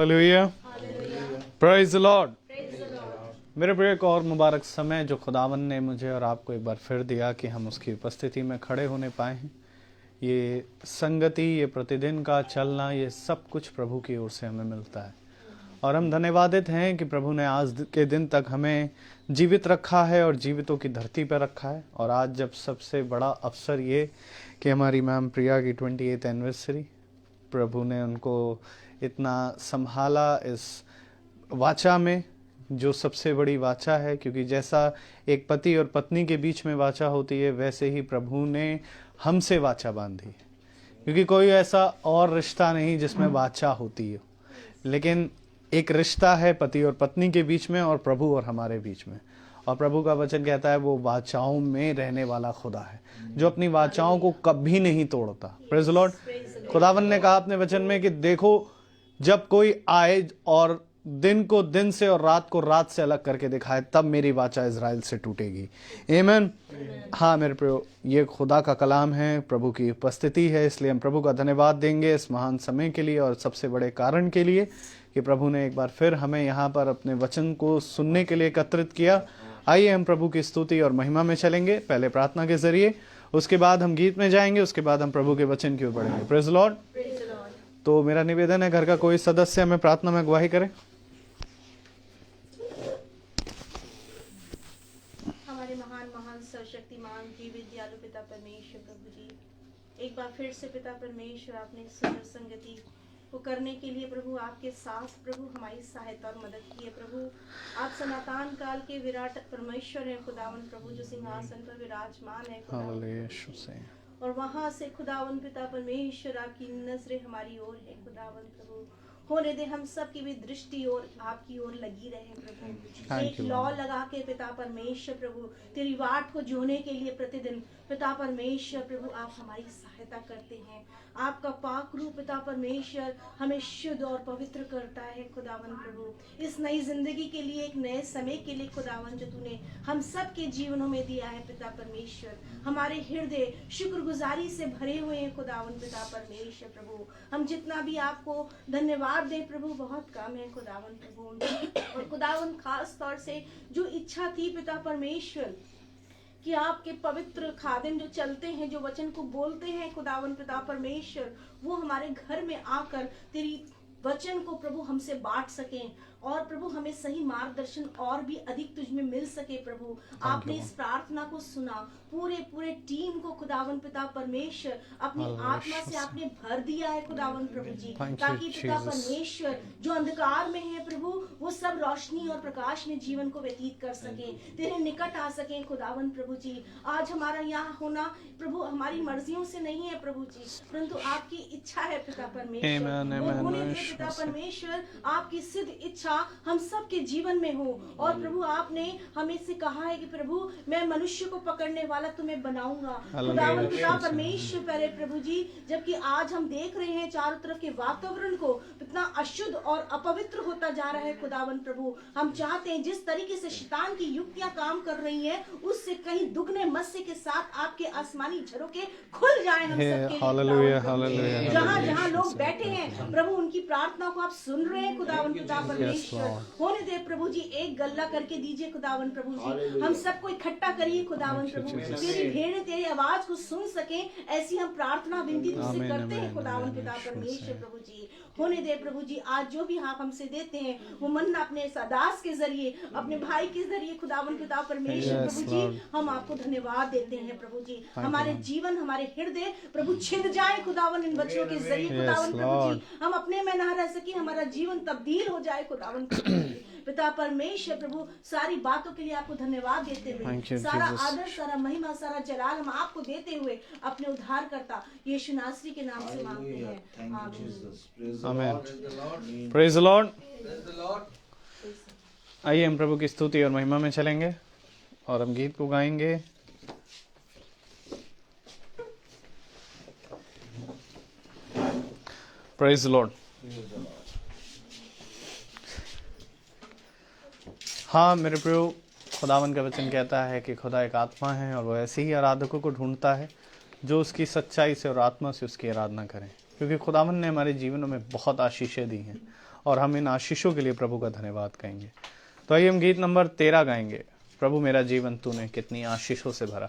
Hallelujah, praise the Lord. मेरे प्रिय एक और मुबारक समय जो खुदावन ने मुझे और आपको एक बार फिर दिया कि हम उसकी उपस्थिति में खड़े होने पाए हैं। ये संगति, ये प्रतिदिन का चलना, ये सब कुछ प्रभु की ओर से हमें मिलता है और हम धन्यवादित हैं कि प्रभु ने आज के दिन तक हमें जीवित रखा है और जीवितों की धरती पर रखा है। और आज जब सबसे बड़ा अवसर ये कि हमारी मैम प्रिया की 28th एनिवर्सरी, प्रभु ने उनको इतना संभाला इस वाचा में, जो सबसे बड़ी वाचा है, क्योंकि जैसा एक पति और पत्नी के बीच में वाचा होती है वैसे ही प्रभु ने हमसे वाचा बांधी है। क्योंकि कोई ऐसा और रिश्ता नहीं जिसमें वाचा होती हो, लेकिन एक रिश्ता है पति और पत्नी के बीच में और प्रभु और हमारे बीच में। और प्रभु का वचन कहता है वो वाचाओं में रहने वाला खुदा है जो अपनी वाचाओं को कभी नहीं तोड़ता। Praise the Lord. खुदावन ने कहा अपने वचन में कि देखो, जब कोई आए और दिन को दिन से और रात को रात से अलग करके दिखाए, तब मेरी वाचा इज़राइल से टूटेगी। आमीन। हाँ मेरे प्रियो, ये खुदा का कलाम है, प्रभु की उपस्थिति है, इसलिए हम प्रभु का धन्यवाद देंगे इस महान समय के लिए और सबसे बड़े कारण के लिए कि प्रभु ने एक बार फिर हमें यहाँ पर अपने वचन को सुनने के लिए एकत्रित किया। आइए हम प्रभु की स्तुति और महिमा में चलेंगे, पहले प्रार्थना के जरिए, उसके बाद हम गीत में जाएंगे, उसके बाद हम प्रभु के वचन की ओर बढ़ेंगे। Praise the Lord. तो मेरा निवेदन है घर का कोई सदस्य हमें प्रार्थना में अगुवाही करे। हमारे महान महान सर्वशक्तिमान जीवित दयालु पिता परमेश्वर प्रभु जी, एक बार फिर से पिता परमेश्वर आपने सुंदर संगति को करने के लिए प्रभु आपके साथ प्रभु हमारी सहायता और मदद की है। प्रभु आप सनातन काल के विराट परमेश्वर हैं खुदावन प्रभु, जो सिंहासन पर विराजमान है खुदावन। और वहां से खुदावन पिता परमेश्वर आपकी नजरें हमारी ओर है खुदावन प्रभु। होने दे हम सब की भी दृष्टि और आपकी ओर लगी रहे प्रभु। एक लौ लगा के पिता परमेश्वर प्रभु तेरी वाट को जोने के लिए प्रतिदिन पिता परमेश्वर प्रभु आप हमारी सहायता करते हैं। आपका पाक रूप पिता परमेश्वर हमें शुद्ध और पवित्र करता है खुदावन प्रभु। इस नई जिंदगी के लिए, एक नए समय के लिए खुदावन जो तूने हम सब के जीवनों में दिया है पिता परमेश्वर, हमारे हृदय शुक्रगुजारी से भरे हुए हैं खुदावन पिता परमेश्वर प्रभु। हम जितना भी आपको धन्यवाद दे प्रभु बहुत कम है खुदावन प्रभु। और खुदावन खास तौर से जो इच्छा थी पिता परमेश्वर कि आपके पवित्र खादिम जो चलते हैं, जो वचन को बोलते हैं खुदावन पिता परमेश्वर, वो हमारे घर में आकर तेरी वचन को प्रभु हमसे बांट सकें और प्रभु हमें सही मार्गदर्शन और भी अधिक तुझ में मिल सके प्रभु। आपने इस प्रार्थना को सुना, पूरे टीम को खुदावन पिता परमेश्वर अपनी आत्मा से आपने भर दिया है खुदावन प्रभु जी, ताकि पिता परमेश्वर जो अंधकार में है प्रभु वो सब रोशनी और प्रकाश में जीवन को व्यतीत कर सके, तेरे निकट आ सके खुदावन प्रभु जी। आज हमारा यहाँ होना प्रभु हमारी मर्जियों से नहीं है प्रभु जी, परंतु आपकी इच्छा है पिता परमेश्वर। पिता परमेश्वर आपकी सिद्ध इच्छा हम सब के जीवन में हो। और प्रभु आपने हमें से कहा है कि प्रभु मैं मनुष्य को पकड़ने वाला तुम्हें बनाऊंगा खुदावन पिता परमेश्वर। पहले प्रभु जी जबकि आज हम देख रहे हैं चारों तरफ के वातावरण को कितना अशुद्ध और अपवित्र होता जा रहा है खुदावन प्रभु, हम चाहते हैं जिस तरीके से शैतान की युक्तियां काम कर रही हैं उससे कहीं दुगने मत्स्य के साथ आपके आसमानी झरोके खुल जाए हम सबके। जहाँ जहाँ लोग बैठे हैं प्रभु उनकी प्रार्थना को आप सुन रहे हैं खुदावन पिता परमेश्वर। होने दे प्रभु जी, एक गल्ला करके दीजिए खुदावन प्रभु जी, हम सबको इकट्ठा करिए खुदावन प्रभु, तेरी भेड़ें तेरी आवाज को सुन सके, ऐसी हम प्रार्थना विनती तुझसे करते हैं खुदावन पिता परमेश्वर प्रभु जी। होने दे प्रभु जी, आज जो भी आप हमसे देते हैं वो मन अपने दास के जरिए, अपने भाई के जरिए खुदावन पिता परमेश्वर प्रभु जी, हम आपको धन्यवाद देते हैं प्रभु जी। हमारे जीवन, हमारे हृदय प्रभु छिद जाए खुदावन इन बच्चों के जरिए खुदावन प्रभु जी, हम अपने में ना रह सके, हमारा जीवन तब्दील हो जाए खुदावन प्रभु जी। पिता परमेश्वर प्रभु सारी बातों के लिए आपको धन्यवाद देते हुए, सारा आदर, सारा महिमा, सारा जलाल हम आपको देते हुए अपने उद्धारकर्ता यीशु नासरी के नाम से मांगते हैं, आमीन। Praise the Lord. आइए हम प्रभु की स्तुति और महिमा में चलेंगे और हम गीत को गाएंगे। Praise the Lord. हाँ मेरे प्रियो, खुदावन का वचन कहता है कि खुदा एक आत्मा है और वो ऐसे ही आराधकों को ढूंढता है जो उसकी सच्चाई से और आत्मा से उसकी आराधना करें, क्योंकि खुदावन ने हमारे जीवनों में बहुत आशीषें दी हैं और हम इन आशीषों के लिए प्रभु का धन्यवाद कहेंगे। तो आइए हम गीत नंबर 13 गाएंगे, प्रभु मेरा जीवन तूने कितनी आशीषों से भरा।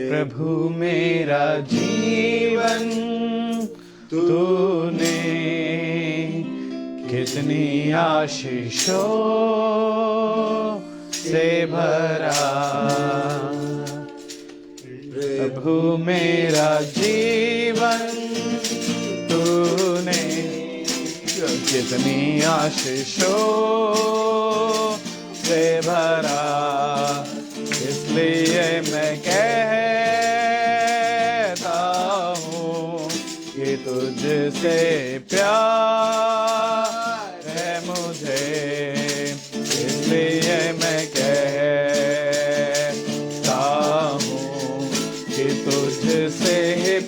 प्रभु मेरा जीवन तूने कितनी आशीषों से भरा। प्रभु मेरा जीवन तूने कितनी आशीषों से भरा। इसलिए मैं कहता हूँ कि तुझसे प्यार है मुझे। इसलिए मैं कहता हूँ कि तुझसे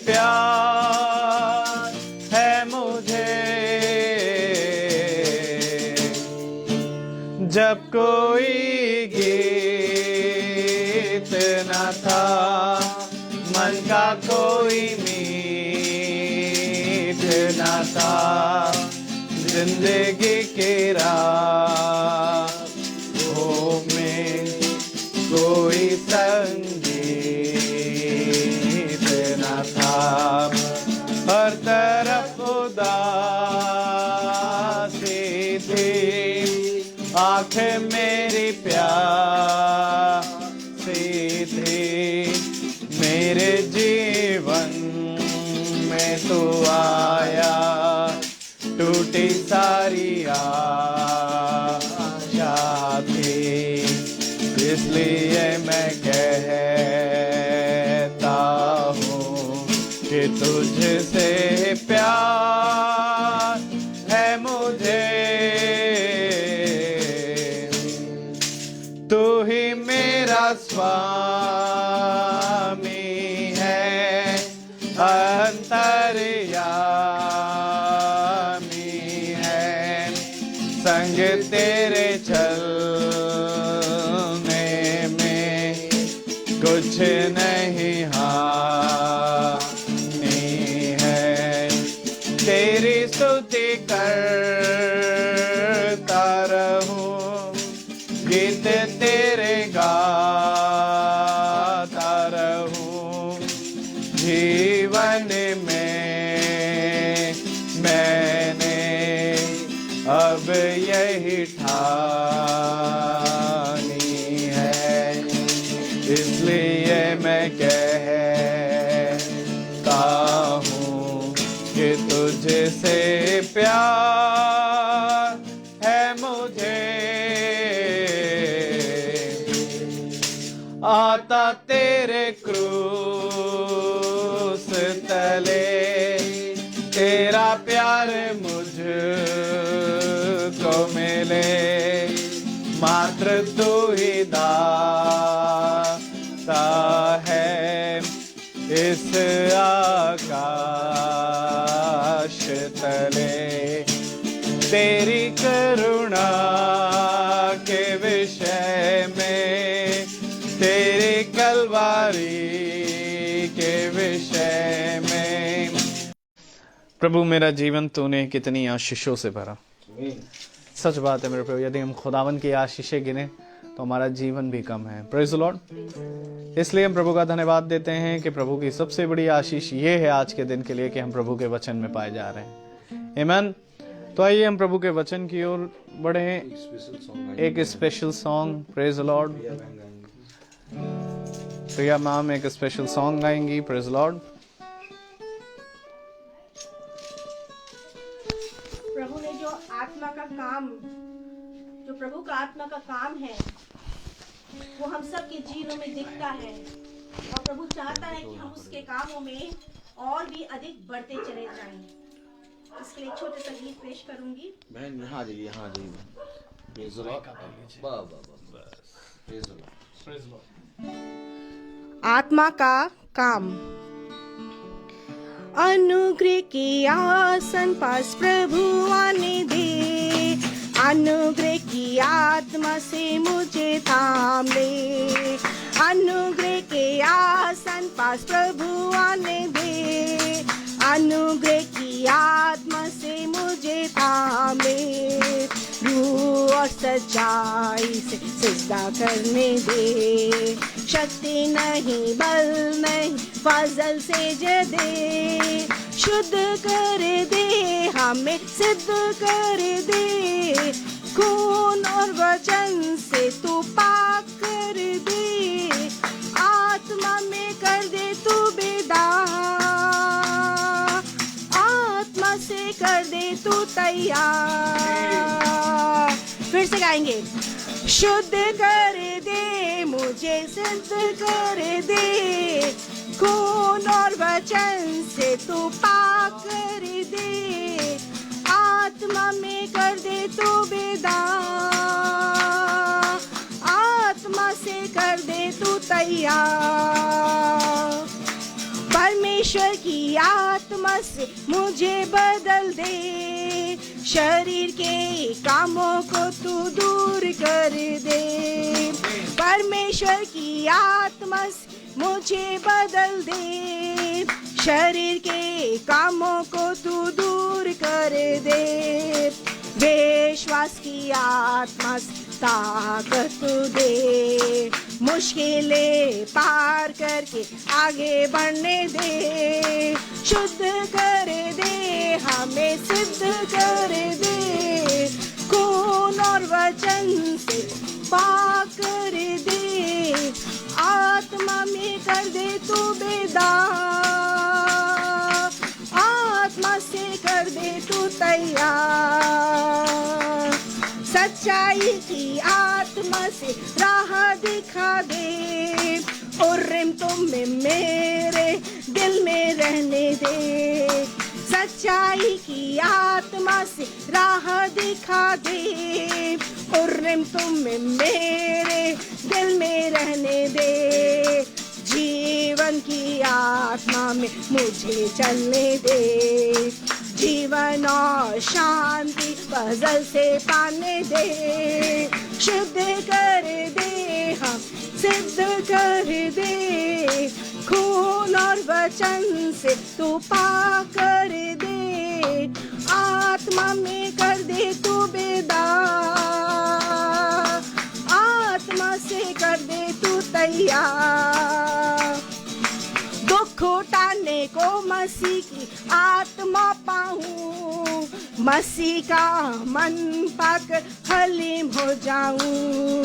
प्यार है मुझे। जब कोई गीत न था, मन का कोई मीत न था, जिंदगी के राहों में कोई संगीत न था। हर तरफ उदासी थी, आंखें मेरी प्यासी थी। मेरे जीवन में तू आया, टूटी सारी आशा थी। इसलिए मैं कहता हूँ कि तुझसे प्यार है मुझे। तू ही मेरा स्वामी है, अंतर्यामी है। संग तेरे चलने में कुछ नहीं हानि है। तेरी स्तुति करता रहूं, गीत तेरे गाता रहूं। जीवन में मैंने अब यही ठानी है। इसलिए मैं कहता हूँ कि तुझसे प्यार है मुझे। आता तेरे क्रूस तले, तेरा प्यार मुझको मिले। मात्र तू ही दाता है इस आकाश तले। तेरी करुणा के विषय में, तेरी कलवारी के विषय में। प्रभु मेरा जीवन तूने कितनी आशीषों से भरा। सच बात है मेरे प्रभु, यदि हम खुदावन की आशीषें गिने तो हमारा जीवन भी कम है। Praise the Lord. इसलिए हम प्रभु का धन्यवाद देते हैं कि प्रभु की सबसे बड़ी आशीष ये है आज के दिन के लिए कि हम प्रभु के वचन में पाए जा रहे हैं। आमीन। तो आइए हम प्रभु के वचन की ओर बढ़े। एक special song, praise the Lord. Priya ma'am एक स्पेशल सॉन्ग गाएंगी, प्रेज़ द लॉर्ड। प्रभु ने जो आत्मा का काम, जो प्रभु का आत्मा का काम है, वो हम सब के जीवनों में दिखता है। और प्रभु चाहता है कि हम उसके कामों में और भी अधिक बढ़ते चले जाएं। इसके लिए छोटे सा गीत पेश करूंगी। बहन यहाँ जाइए, यहाँ जाइए। Praise the Lord. Praise the Lord. आत्मा का काम। अनुग्रह के आसन पास प्रभु आने दे, अनुग्रह की आत्मा से मुझे थाम ले, अनुग्रह के आसन पास प्रभु आने दे, अनुग्रह की आत्मा से मुझे थाम ले, रूह और सच्चाई से सिजदा करने दे, शक्ति नहीं बल नहीं फजल से दे, शुद्ध कर दे हमें सिद्ध कर दे, खून और वचन से तू पाक कर दे, आत्मा में कर दे तू बेदार, आत्मा से कर दे तू तैयार। फिर से गाएंगे, शुद्ध कर दे मुझे सिद्ध कर दे, खून और वचन से तू पाक कर दे, आत्मा में कर दे तू बेदार, आत्मा से कर दे तू तैयार। परमेश्वर की आत्मा से मुझे बदल दे, शरीर के कामों को तू दूर कर दे, परमेश्वर की आत्मा से मुझे बदल दे, शरीर के कामों को तू दूर कर दे, विश्वास की आत्मा से ताकत तू दे, मुश्किलें पार करके आगे बढ़ने दे, शुद्ध कर दे हमें सिद्ध कर दे, खून और वचन से पाक कर दे, आत्मा में कर दे तू बेदार, आत्मा से कर दे तू तैयार। सच्चाई की आत्मा से राह दिखा दे, और तुम में मेरे दिल में रहने दे, सच्चाई की आत्मा से राह दिखा दे, और तुम में मेरे दिल में रहने दे, जीवन की आत्मा में मुझे चलने दे, जीवन और शांति फजल से पाने दे, शुद्ध कर दे हम सिद्ध कर दे, खून और वचन से तू पाक कर दे, आत्मा में कर दे तू बेदार, आत्मा से कर दे तू तैयार। दुख उठाने को मसीह की आत्मा पाऊं, मसीह का मन पाकर हलीम हो जाऊं,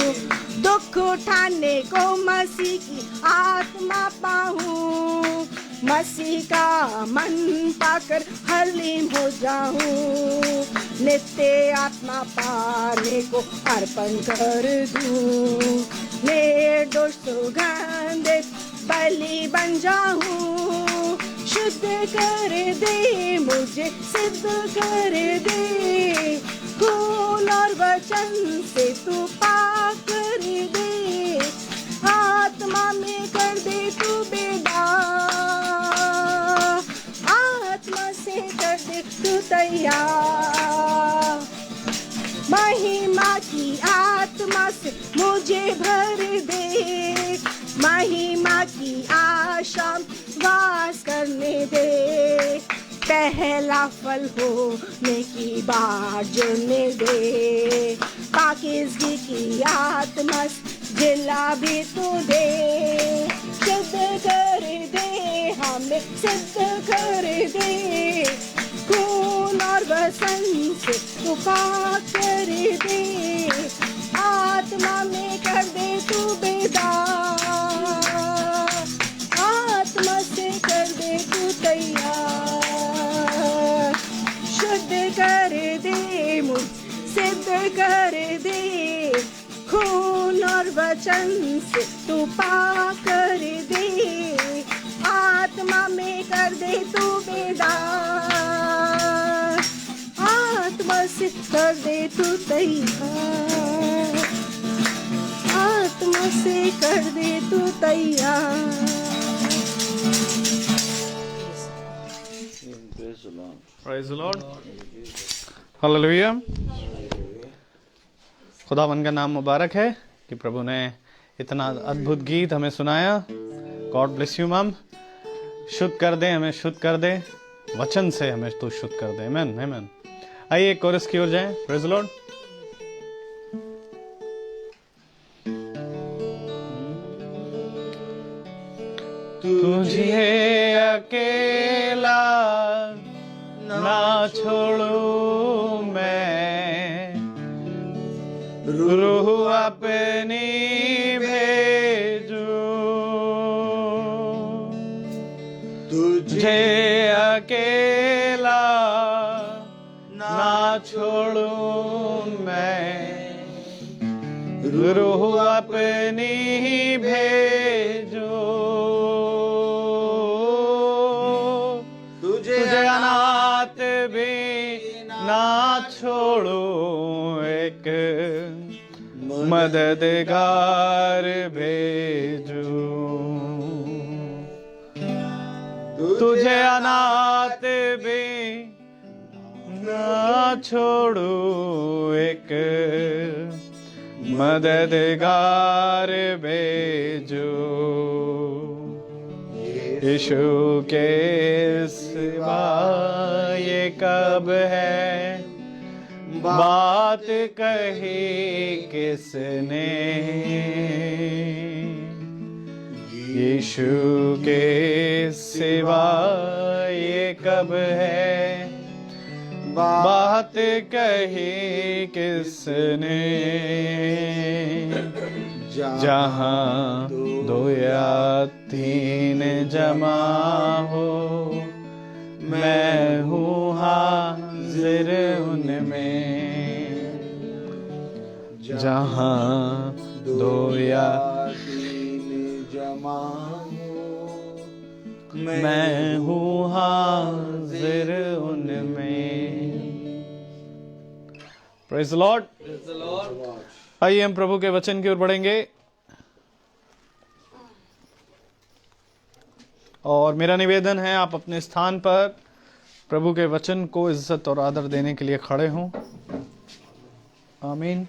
दुख उठाने को मसीह की आत्मा पाऊं, मसीह का मन पाकर हलीम हो जाऊं, नित्य आत्मा पाने को अर्पण कर दूं, निर्दोष सुगंधित बलि बन जाऊं, शुद्ध कर दे मुझे सिद्ध कर दे, खून और वचन से तू पाक कर दे, आत्मा में कर दे तू बेदार, आत्मा से कर दे तू तैयार। महिमा की आत्मा से मुझे भर दे, महिमा की आशा वास करने दे, पहला फल होने की बात जुड़ने दे, पाकीज़गी की आत्मा जिला भी तू दे, शुद्ध कर दे हमें सिद्ध कर दे, खून और वचन से तू पाक कर दे, आत्मा में कर दे तू बेदार, आत्मा से कर दे तू तैयार, शुद्ध कर दे मुझ सिद्ध कर दे, खून और वचन से तू पाक कर दे, आत्मा में कर दे तू बेदार, आत्मा से कर दे तू तैयार, आत्मा से कर दे तू तैयार। Praise the Lord. हालेलुया। खुदावन का नाम मुबारक है कि प्रभु ने इतना अद्भुत गीत हमें सुनाया। गॉड ब्लेस यू मम। शुद्ध कर दे, हमें शुद्ध कर दे, वचन से हमें तू शुद्ध कर दे। आमीन आमीन। आइए कोरस की ओर जाएं। Praise the Lord. तुझे अकेला ना छोड़ू मैं, रूह अपनी भेजू। तुझे अकेला ना छोड़ू मैं, रूह अपनी भेजू। तुझे अनाथ भी ना छोड़ू, एक मददगार भेजू। तुझे अनाथ भी ना छोड़ू, एक मददगार भेजू। यीशु के सिवा ये कब है बात कही किसने, यीशु के सिवा ये कब है बात कही किसने। जहाँ दो या तीन जमा हो, मैं हूँ हाजिर उनमें। जहाँ दो या तीन जमा हो, मैं हूँ हाजिर उनमें। Praise the Lord. आइए हम प्रभु के वचन की ओर बढ़ेंगे। और मेरा निवेदन है आप अपने स्थान पर प्रभु के वचन को इज्जत और आदर देने के लिए खड़े हों। आमीन।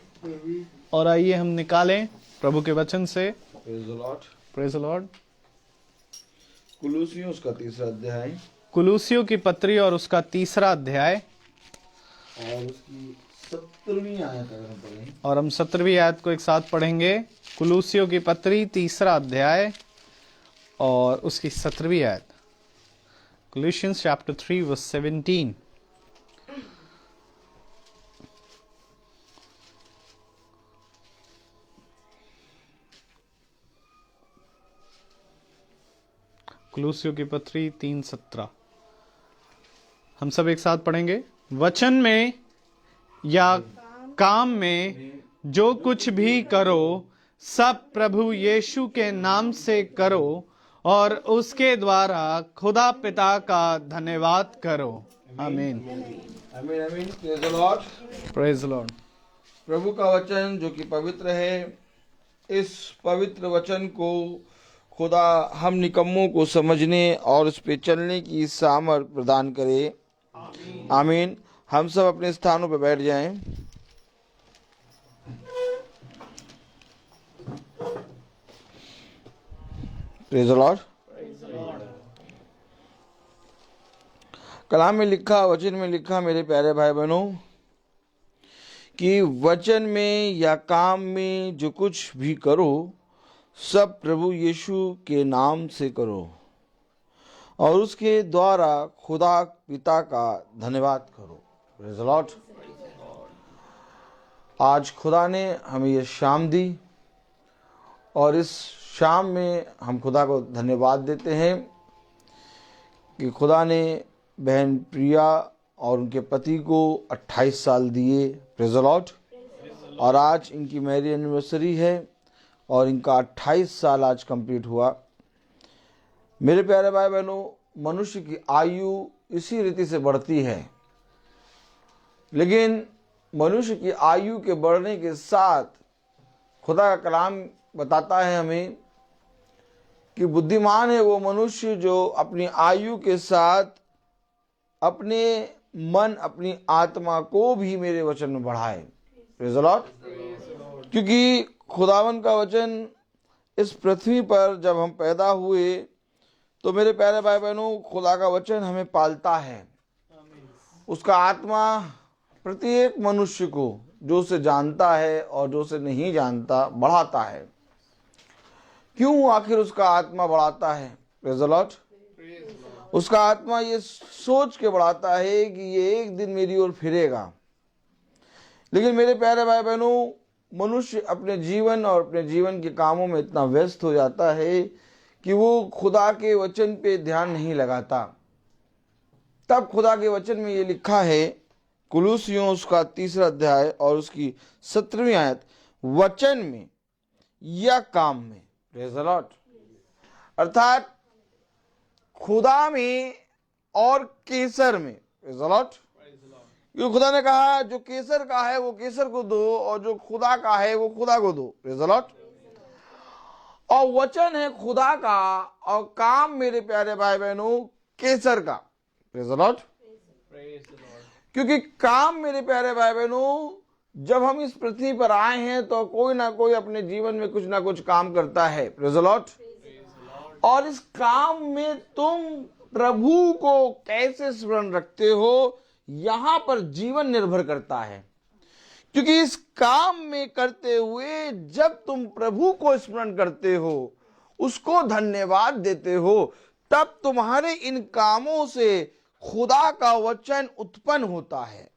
और आइए हम निकालें प्रभु के वचन से। Praise the Lord. कुलूसियों उसका तीसरा अध्याय, कुलूसियों की पत्री और उसका तीसरा अध्याय और उसकी 17वीं आयत अगर हम पढ़ें, और हम 17वीं आयत को एक साथ पढ़ेंगे। कुलूसियों की पत्री तीसरा अध्याय और उसकी 17वीं आयत। Colossians chapter 3 verse 17। कुलूसियों की पत्री 3:17 हम सब एक साथ पढ़ेंगे। वचन में या काम में जो कुछ भी करो, सब प्रभु यीशु के नाम से करो और उसके द्वारा खुदा पिता का धन्यवाद करो। आमीन आमीन आमीन। Praise the Lord. Praise the Lord. प्रभु का वचन जो कि पवित्र है, इस पवित्र वचन को खुदा हम निकम्मों को समझने और उस पे चलने की सामर्थ प्रदान करे। आमीन। हम सब अपने स्थानों पर बैठ जाएं। Praise the Lord. कलाम में लिखा, वचन में लिखा मेरे प्यारे भाई बहनों, कि वचन में या काम में जो कुछ भी करो, सब प्रभु यीशु के नाम से करो और उसके द्वारा खुदा पिता का धन्यवाद करो। Praise the Lord. आज खुदा ने हमें ये शाम दी और इस शाम में हम खुदा को धन्यवाद देते हैं कि खुदा ने बहन प्रिया और उनके पति को 28 साल दिए। Praise the Lord. और आज इनकी मैरिज एनिवर्सरी है और इनका 28 साल आज कंप्लीट हुआ। मेरे प्यारे भाई बहनों, मनुष्य की आयु इसी रीति से बढ़ती है, लेकिन मनुष्य की आयु के बढ़ने के साथ खुदा का कलाम बताता है हमें कि बुद्धिमान है वो मनुष्य जो अपनी आयु के साथ अपने मन, अपनी आत्मा को भी मेरे वचन में बढ़ाए। Praise the Lord. क्योंकि खुदावन का वचन इस पृथ्वी पर जब हम पैदा हुए तो मेरे प्यारे भाई बहनों, खुदा का वचन हमें पालता है। उसका आत्मा प्रत्येक मनुष्य को, जो उसे जानता है और जो उसे नहीं जानता, बढ़ाता है। क्यों आखिर उसका आत्मा बढ़ाता है? Praise the Lord. उसका आत्मा ये सोच के बढ़ाता है कि ये एक दिन मेरी ओर फिरेगा। लेकिन मेरे प्यारे भाई बहनों, मनुष्य अपने जीवन और अपने जीवन के कामों में इतना व्यस्त हो जाता है कि वो खुदा के वचन पे ध्यान नहीं लगाता। तब खुदा के वचन में ये लिखा है, कुलुसियों उसका 3 अध्याय और उसकी 17वीं आयत, वचन में या काम में। Praise the Lord. अर्थात खुदा में और केसर में। Praise the Lord. क्योंकि खुदा ने कहा जो केसर का है वो केसर को दो और जो खुदा का है वो खुदा को दो। Praise the Lord. और वचन है खुदा का और काम, मेरे प्यारे भाई बहनों, केसर का। Praise the Lord. क्योंकि काम, मेरे प्यारे भाई बहनों, जब हम इस पृथ्वी पर आए हैं तो कोई ना कोई अपने जीवन में कुछ ना कुछ काम करता है। Praise the Lord. और इस काम में तुम प्रभु को कैसे स्मरण रखते हो, यहां पर जीवन निर्भर करता है। क्योंकि इस काम में करते हुए जब तुम प्रभु को स्मरण करते हो, उसको धन्यवाद देते हो, तब तुम्हारे इन कामों से खुदा का वचन उत्पन्न होता है।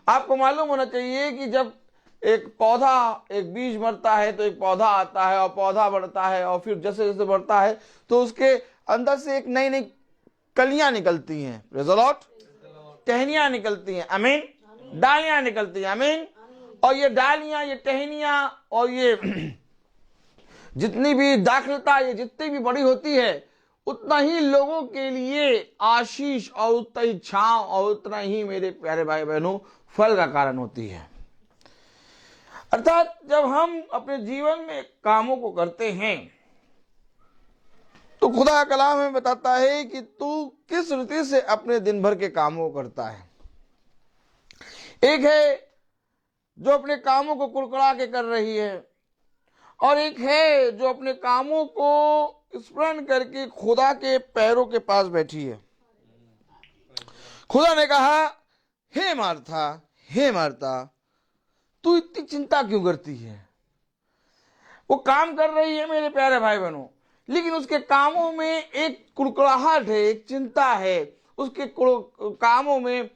आपको मालूम होना चाहिए कि जब एक पौधा, एक बीज मरता है तो एक पौधा आता है और पौधा बढ़ता है और फिर जैसे जैसे बढ़ता है तो उसके अंदर से एक नई नई कलियां निकलती हैं। Praise the Lord. टहनियां निकलती हैं। आमीन। डालियां निकलती हैं। आमीन। और ये डालियां, ये टहनियां और ये जितनी भी दाखलता, ये जितनी भी बड़ी होती है, उतना ही लोगों के लिए आशीष और उतना ही छांव और उतना ही, मेरे प्यारे भाई बहनों, फल का कारण होती है। अर्थात जब हम अपने जीवन में कामों को करते हैं तो खुदा का कलाम हमें बताता है कि तू किस रीति से अपने दिन भर के कामों को करता है। एक है जो अपने कामों को कुड़कुड़ा के कर रही है, और एक है जो अपने कामों को स्मरण करके खुदा के पैरों के पास बैठी है। खुदा ने कहा, हे मार्था, हे मार्था, तू इतनी चिंता क्यों करती है? वो काम कर रही है मेरे प्यारे भाई बहनों, लेकिन उसके कामों में एक कुड़कुड़ाहट है, एक चिंता है। उसके कामों में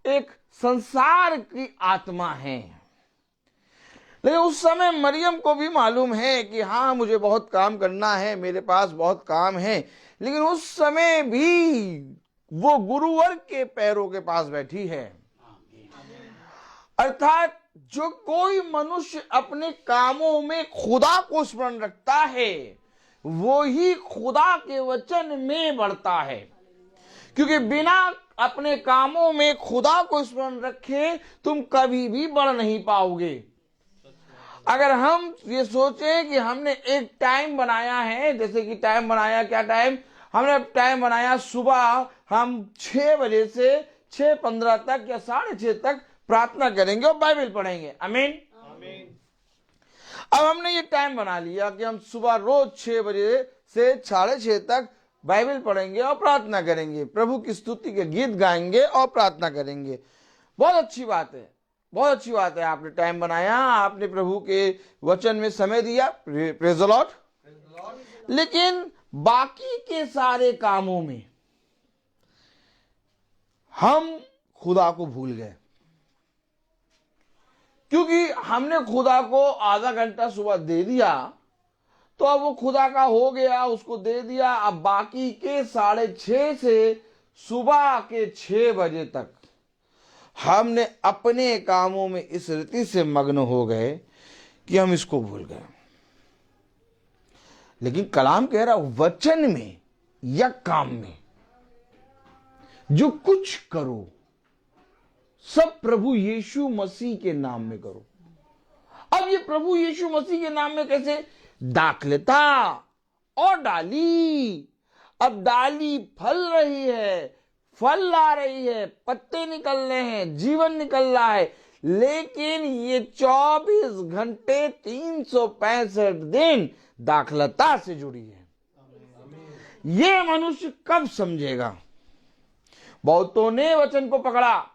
एक संसार की आत्मा है। लेकिन उस समय मरियम को भी मालूम है कि हाँ, मुझे बहुत काम करना है, मेरे पास बहुत काम है। लेकिन उस समय भी वो गुरुवर के पैरों के पास बैठी है। अर्थात जो कोई मनुष्य अपने कामों में खुदा को स्मरण रखता है, वो ही खुदा के वचन में बढ़ता है। क्योंकि बिना अपने कामों में खुदा को स्मरण रखे तुम कभी भी बढ़ नहीं पाओगे। अगर हम ये सोचें कि हमने एक टाइम बनाया है, जैसे कि टाइम बनाया, क्या टाइम हमने टाइम बनाया, सुबह हम 6 बजे से 6:15 तक या 6:30 तक प्रार्थना करेंगे और बाइबल पढ़ेंगे। आमीन। अब हमने ये टाइम बना लिया कि हम सुबह रोज 6 बजे से 6:30 तक बाइबल पढ़ेंगे और प्रार्थना करेंगे, प्रभु की स्तुति के गीत गाएंगे और प्रार्थना करेंगे। बहुत अच्छी बात है, बहुत अच्छी बात है। आपने टाइम बनाया, आपने प्रभु के वचन में समय दिया। Praise the Lord. लेकिन बाकी के सारे कामों में हम खुदा को भूल गए, क्योंकि हमने खुदा को आधा घंटा सुबह दे दिया तो अब वो खुदा का हो गया, उसको दे दिया। अब बाकी के 6:30 से सुबह के 6 बजे तक हमने अपने कामों में इस रीति से मग्न हो गए कि हम इसको भूल गए। लेकिन कलाम कह रहा, वचन में या काम में जो कुछ करो सब प्रभु यीशु मसीह के नाम में करो। अब ये प्रभु यीशु मसीह के नाम में कैसे? दाखलता और डाली। अब डाली फल रही है, फल ला रही है, पत्ते निकल रहे हैं, जीवन निकल रहा है, लेकिन ये 24 घंटे 365 दिन दाखलता से जुड़ी है। ये मनुष्य कब समझेगा? बहुतों ने वचन को पकड़ा,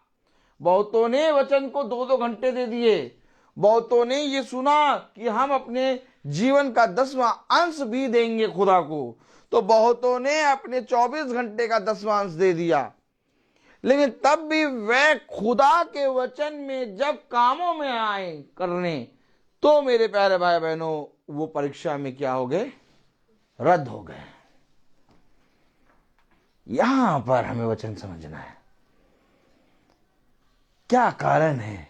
बहुतों ने वचन को 2-2 घंटे दे दिए, बहुतों ने ये सुना कि हम अपने जीवन का 10वां अंश भी देंगे खुदा को, तो बहुतों ने अपने 24 घंटे का 10वां अंश दे दिया। लेकिन तब भी वह खुदा के वचन में जब कामों में आए करने, तो मेरे प्यारे भाई बहनों, वो परीक्षा में क्या हो गए? रद्द हो गए। यहां पर हमें वचन समझना है। क्या कारण है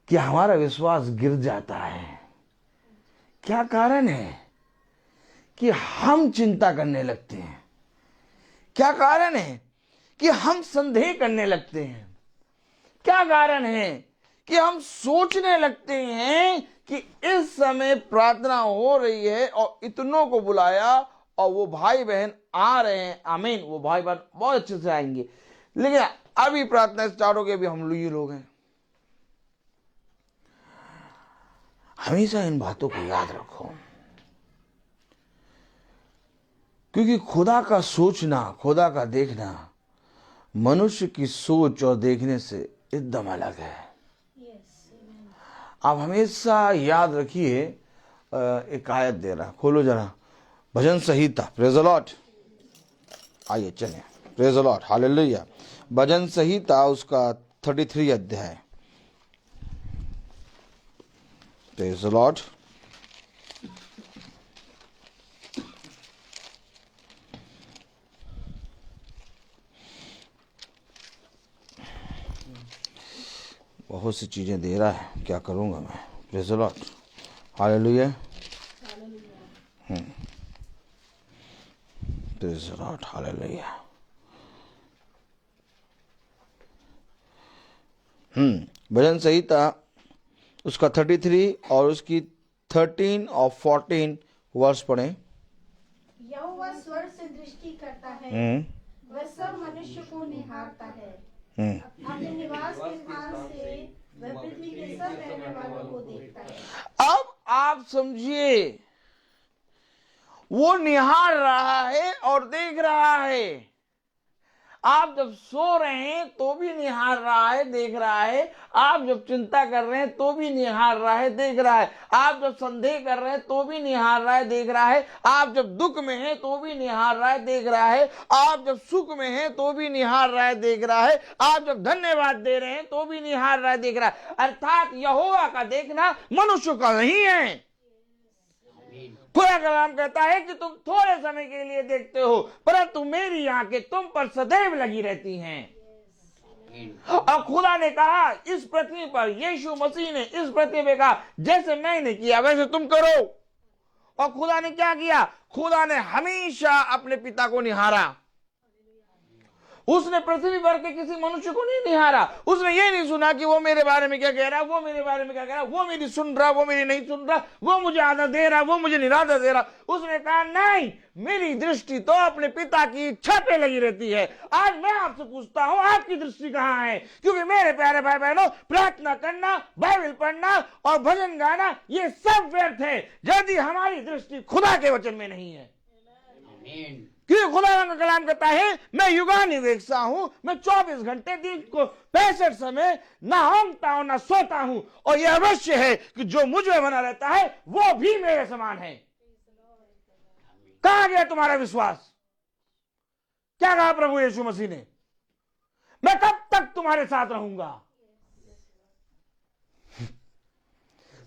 कि हमारा विश्वास गिर जाता है? क्या कारण है कि हम चिंता करने लगते हैं? क्या कारण है कि हम संदेह करने लगते हैं? क्या कारण है कि हम सोचने लगते हैं कि इस समय प्रार्थना हो रही है और इतनों को बुलाया और वो भाई बहन आ रहे हैं, आमीन, वो भाई बहन बहुत अच्छे से आएंगे, लेकिन अभी प्रार्थना स्टार्ट हो गई, अभी हम ही लोग हैं। हमेशा इन बातों को याद रखो, क्योंकि खुदा का सोचना, खुदा का देखना मनुष्य की सोच और देखने से एकदम अलग है। आप हमेशा याद रखिए, एक आयत दे रहा, खोलो जरा, भजन संहिता, प्रेज द लॉर्ड। आइए चलें, प्रेज द लॉर्ड, हालेलुया। भजन संहिता उसका 33 अध्याय, प्रेज द लॉर्ड। बहुत सी चीजें दे रहा है, क्या करूंगा मैं, praise the Lord, hallelujah, praise the Lord, hallelujah. भजन संहिता उसका 33 और उसकी 13 और 14 वर्ष पढ़े। यहोवा स्वर्ग से दृष्टि करता है, वह सब मनुष्य को निहारता है, अपने निवास के स्थान से वह पृथ्वी के सब रहने वालों को देखता है। अब आप समझिए, वो निहार रहा है और देख रहा है। आप जब सो रहे हैं तो भी निहार रहा है, देख रहा है। आप जब चिंता कर रहे हैं तो भी निहार रहा है, देख रहा है। आप जब संदेह कर रहे हैं तो भी निहार रहा है, देख रहा है। आप जब दुख में हैं तो भी निहार रहा है, देख रहा है। आप जब सुख में हैं तो भी निहार रहा है, देख रहा है। आप जब धन्यवाद दे रहे हैं तो भी निहार रहा है, देख रहा है। अर्थात यहोवा का देखना मनुष्य का नहीं है। खुदा का कलाम कहता है कि तुम थोड़े समय के लिए देखते हो, परंतु मेरी आंखें तुम पर सदैव लगी रहती हैं। और खुदा ने कहा, इस पृथ्वी पर यीशु मसीह ने इस पृथ्वी पे कहा, जैसे मैंने किया वैसे तुम करो। और खुदा ने क्या किया? खुदा ने हमेशा अपने पिता को निहारा। उसने पृथ्वी पर के किसी मनुष्य को नहीं निहारा। उसने ये नहीं सुना कि वो मेरे बारे में क्या कह रहा है, वो मेरे बारे में क्या कह रहा है, वो मेरी सुन रहा, वो मेरी नहीं सुन रहा, वो मुझे आदर दे रहा, वो मुझे निरादर दे रहा। उसने कहा नहीं, मेरी दृष्टि तो अपने पिता की इच्छा पे लगी रहती है। आज मैं आपसे पूछता हूं, आपकी दृष्टि कहां है? क्योंकि मेरे प्यारे भाई बहनों, प्रार्थना करना, बाइबल पढ़ना और भजन गाना, ये सब व्यर्थ है यदि हमारी दृष्टि खुदा के वचन में नहीं है। क्योंकि खुदा का कलाम कहता है, मैं युगानुवेक्षा हूं, मैं 24 घंटे दिन को 65 समय ना होंगता हूं ना सोता हूं, और यह अवश्य है कि जो मुझ में बना रहता है वो भी मेरे समान है। कहां गया तुम्हारा विश्वास? क्या कहा प्रभु यीशु मसीह ने? मैं कब तक तुम्हारे साथ रहूंगा?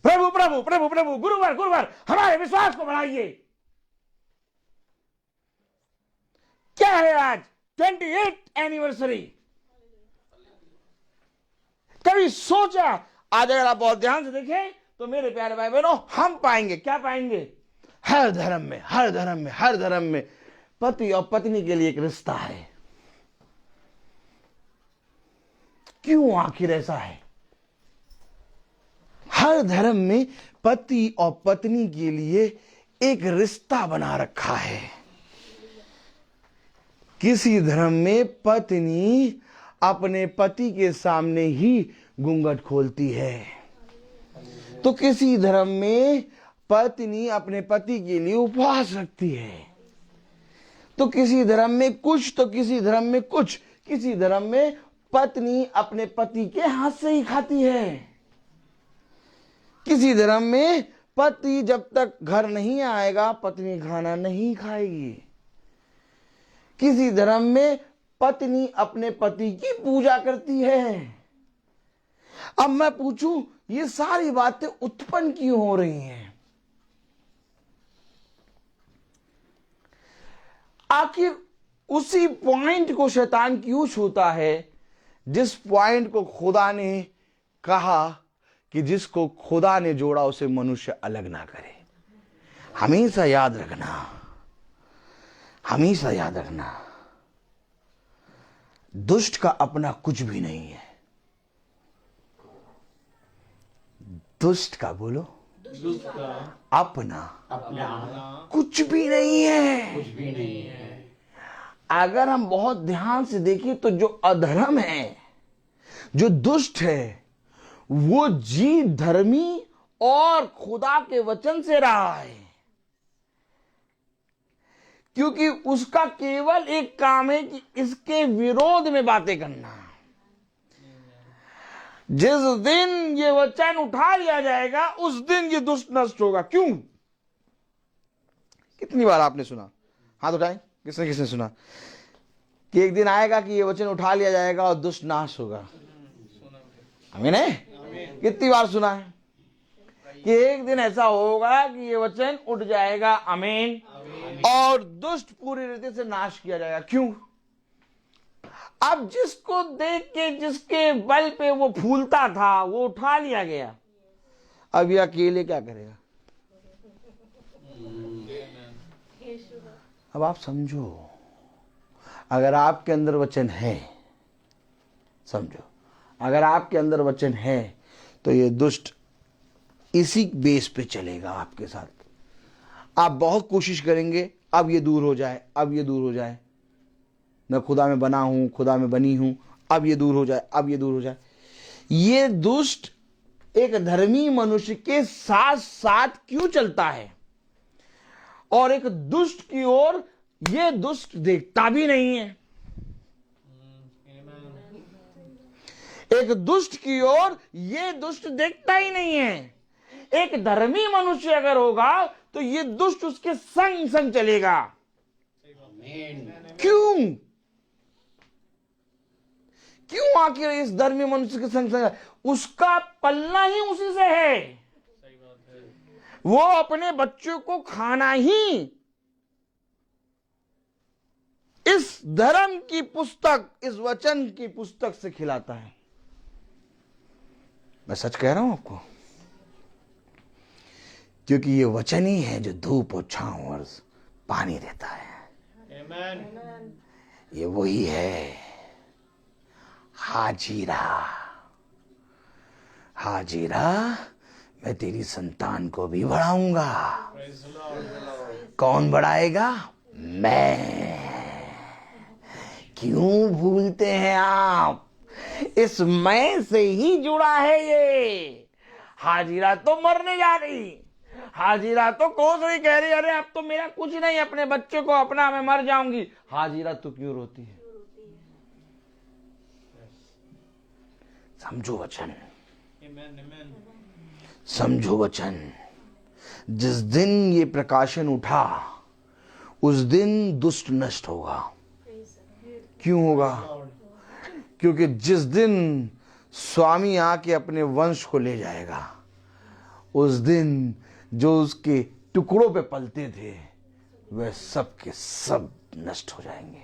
प्रभु प्रभु प्रभु प्रभु, गुरुवार गुरुवार हमारे विश्वास को बढ़ाइए। क्या है आज? 28th anniversary. कभी सोचा? आज अगर आप बहुत ध्यान से देखें तो मेरे प्यारे भाई बहनों, हम पाएंगे, क्या पाएंगे? हर धर्म में, हर धर्म में, हर धर्म में पति और पत्नी के लिए एक रिश्ता है। क्यों आखिर ऐसा है? हर धर्म में पति और पत्नी के लिए एक रिश्ता बना रखा है। किसी धर्म में पत्नी अपने पति के सामने ही घूंघट खोलती है, तो किसी धर्म में पत्नी अपने पति के लिए उपवास रखती है, तो किसी धर्म में कुछ, तो किसी धर्म में कुछ, किसी धर्म में पत्नी अपने पति के हाथ से ही खाती है, किसी धर्म में पति जब तक घर नहीं आएगा पत्नी खाना नहीं खाएगी, किसी धर्म में पत्नी अपने पति की पूजा करती है। अब मैं पूछूं, ये सारी बातें उत्पन्न क्यों हो रही हैं? आखिर उसी पॉइंट को शैतान क्यों छूता है जिस पॉइंट को खुदा ने कहा कि जिसको खुदा ने जोड़ा उसे मनुष्य अलग ना करे। हमेशा याद रखना, हमेशा याद रखना, दुष्ट का अपना कुछ भी नहीं है। दुष्ट का बोलो, दुष्ट का अपना अपना कुछ भी नहीं है। कुछ भी नहीं है। अगर हम बहुत ध्यान से देखें तो जो अधर्म है, जो दुष्ट है, वो जी धर्मी और खुदा के वचन से रहा है, क्योंकि उसका केवल एक काम है कि इसके विरोध में बातें करना। जिस दिन ये वचन उठा लिया जाएगा उस दिन ये दुष्ट नष्ट होगा। क्यों? कितनी बार आपने सुना, हाथ उठाएं, किसने किसने सुना कि एक दिन आएगा कि ये वचन उठा लिया जाएगा और दुष्ट नाश होगा? आमीन है? कितनी बार सुना है कि एक दिन ऐसा होगा कि ये वचन उठ जाएगा, आमीन, और दुष्ट पूरी रीति से नाश किया जाएगा। क्यों? अब जिसको देख के, जिसके बल पे वो फूलता था, वो उठा लिया गया, अब ये अकेले क्या करेगा? अब आप समझो, अगर आपके अंदर वचन है, समझो, अगर आपके अंदर वचन है तो ये दुष्ट इसी बेस पे चलेगा आपके साथ। आप बहुत कोशिश करेंगे अब ये दूर हो जाए, अब ये दूर हो जाए, मैं खुदा में बना हूं, खुदा में बनी हूं, अब ये दूर हो जाए, अब ये दूर हो जाए। ये दुष्ट एक धर्मी मनुष्य के साथ साथ क्यों चलता है? और एक दुष्ट की ओर ये दुष्ट देखता भी नहीं है। एक दुष्ट की ओर ये दुष्ट देखता ही नहीं है। एक धर्मी मनुष्य अगर होगा तो ये दुष्ट उसके संग संग चलेगा। क्यों? क्यों आखिर इस धर्मी मनुष्य के संग संग? उसका पलना ही उसी से है। वो अपने बच्चों को खाना ही इस धर्म की पुस्तक, इस वचन की पुस्तक से खिलाता है। मैं सच कह रहा हूं आपको, क्योंकि ये वचन ही है जो धूप और छांव और पानी देता है। ये वही है। हाजिरा, हाजिरा, मैं तेरी संतान को भी बढ़ाऊंगा। कौन बढ़ाएगा? मैं। क्यों भूलते हैं आप? इस मैं से ही जुड़ा है ये। हाजिरा तो मरने जा रही, हाजिरा तो कोस रही, कह रही अरे अब तो मेरा कुछ नहीं, अपने बच्चे को अपना, मैं मर जाऊंगी। हाजिरा तो क्यों रोती है? समझो वचन, समझो वचन। जिस दिन ये प्रकाशन उठा उस दिन दुष्ट नष्ट होगा। क्यों होगा? क्योंकि जिस दिन स्वामी आके अपने वंश को ले जाएगा, उस दिन जो उसके टुकड़ों पे पलते थे वह सब के सब नष्ट हो जाएंगे।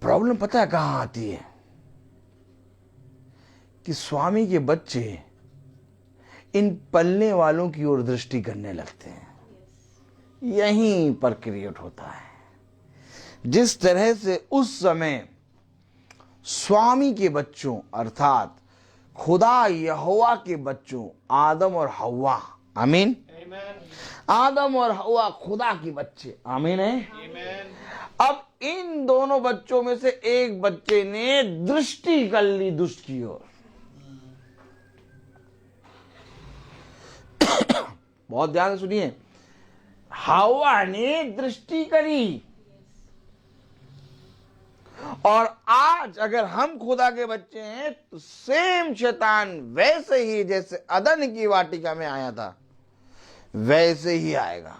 प्रॉब्लम पता है कहां आती है? कि स्वामी के बच्चे इन पलने वालों की ओर दृष्टि करने लगते हैं। यहीं पर क्रिएट होता है। जिस तरह से उस समय स्वामी के बच्चों अर्थात खुदा यहोवा के बच्चों आदम और हव्वा, आमीन, आदम और हवा खुदा के बच्चे, आमीन है। अब इन दोनों बच्चों में से एक बच्चे ने दृष्टि कर ली दुष्ट की ओर। बहुत ध्यान से सुनिए, हवा ने दृष्टि करी, और आज अगर हम खुदा के बच्चे हैं तो सेम शैतान वैसे ही जैसे अदन की वाटिका में आया था वैसे ही आएगा,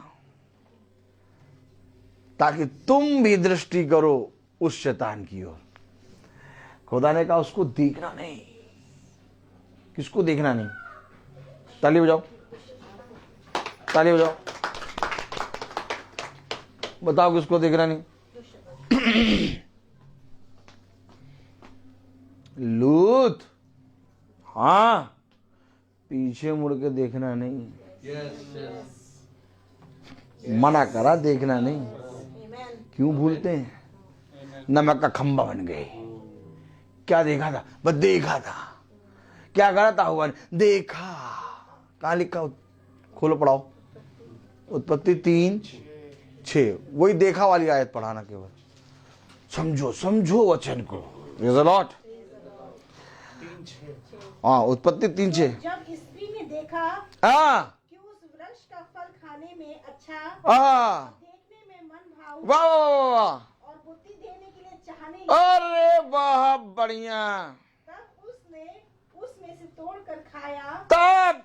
ताकि तुम भी दृष्टि करो उस शैतान की ओर। खुदा ने कहा उसको देखना नहीं। किसको देखना नहीं? ताली बजाओ, ताली बजाओ। बताओ किसको देखना नहीं? लूत, हाँ, पीछे मुड़ के देखना नहीं। मना करा, देखना नहीं। क्यों भूलते हैं? नमक का खंबा बन गए। क्या देखा था? बस देखा था। क्या करा था हुआ? देखा। कहाँ लिखा? खोलो पढ़ाओ। उत्पत्ति 3:6। वही देखा वाली आयत पढ़ाना केवल। समझो समझो वचन को। Praise the Lord. हाँ, उत्पत्ति 3:6। जब स्त्री ने देखा कि उस वृक्ष का फल खाने में अच्छा, देखने में मन भाऊ, वाह वाह वाह, और बुद्धि देने के लिए चाहने, अरे बहुत बढ़िया। तब उसने उसमें से तोड़कर खाया। तब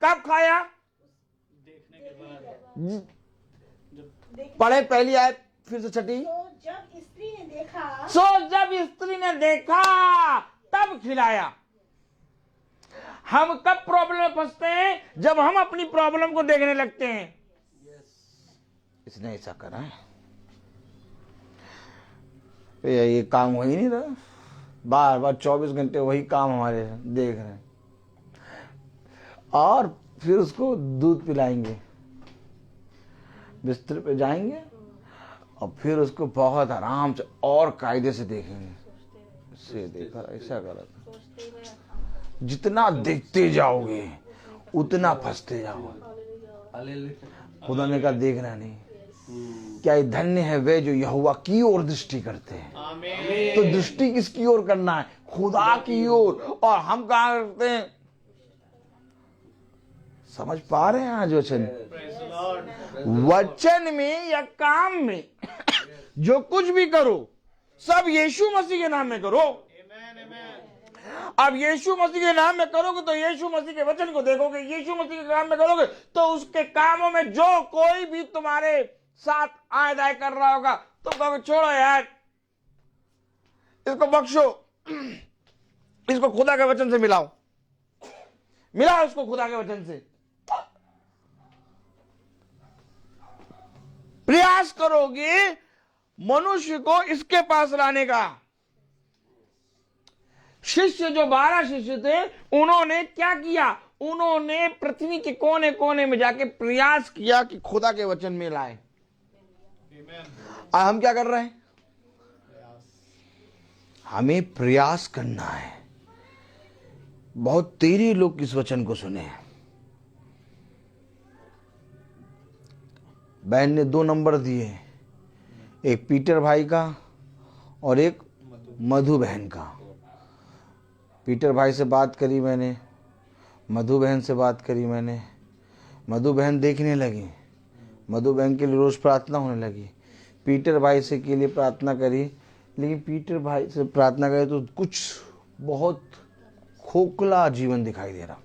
कब खाया? पढ़े पहली आयत फिर से छठी। तो जब स्त्री ने देखा, जब स्त्री ने देखा तब खिलाया। हम कब प्रॉब्लम में फंसते हैं? जब हम अपनी प्रॉब्लम को देखने लगते हैं। इसने ऐसा करा है, ये काम हो ही नहीं रहा, बार बार 24 घंटे वही काम हमारे देख रहे हैं, और फिर उसको दूध पिलाएंगे, बिस्तर पे जाएंगे और फिर उसको बहुत आराम से और कायदे से देखेंगे। इससे देखा, ऐसा करा। जितना देखते जाओगे उतना फंसते जाओगे। खुदा ने कहा देखना नहीं। क्या धन्य है वे जो यहोवा की ओर दृष्टि करते हैं। तो दृष्टि किसकी ओर करना है? खुदा की ओर। और हम कहाँ करते हैं? समझ पा रहे हैं आज वचन? वचन में या काम में जो कुछ भी करो सब यीशु मसीह के नाम में करो। अब यीशु मसीह के नाम में करोगे तो यीशु मसीह के वचन को देखोगे। यीशु मसीह के नाम में करोगे तो उसके कामों में जो कोई भी तुम्हारे साथ आय दाय कर रहा होगा तो कहोगे छोड़ो यार, इसको बख्शो, इसको खुदा के वचन से मिलाओ, मिलाओ इसको खुदा के वचन से। प्रयास करोगे मनुष्य को इसके पास लाने का। शिष्य जो 12 शिष्य थे उन्होंने क्या किया? उन्होंने पृथ्वी के कोने कोने में जाके प्रयास किया कि खुदा के वचन में लाए। हम क्या कर रहे हैं? हमें प्रयास करना है। बहुत तेरे लोग इस वचन को सुने। बहन ने 2 नंबर दिए, एक पीटर भाई का और एक मधु बहन का। पीटर भाई से बात करी मैंने, मधु बहन से बात करी मैंने। मधु बहन देखने लगी, मधु बहन के लिए रोज प्रार्थना होने लगी। पीटर भाई से के लिए प्रार्थना करी, लेकिन पीटर भाई से प्रार्थना करे तो कुछ बहुत खोखला जीवन दिखाई दे रहा,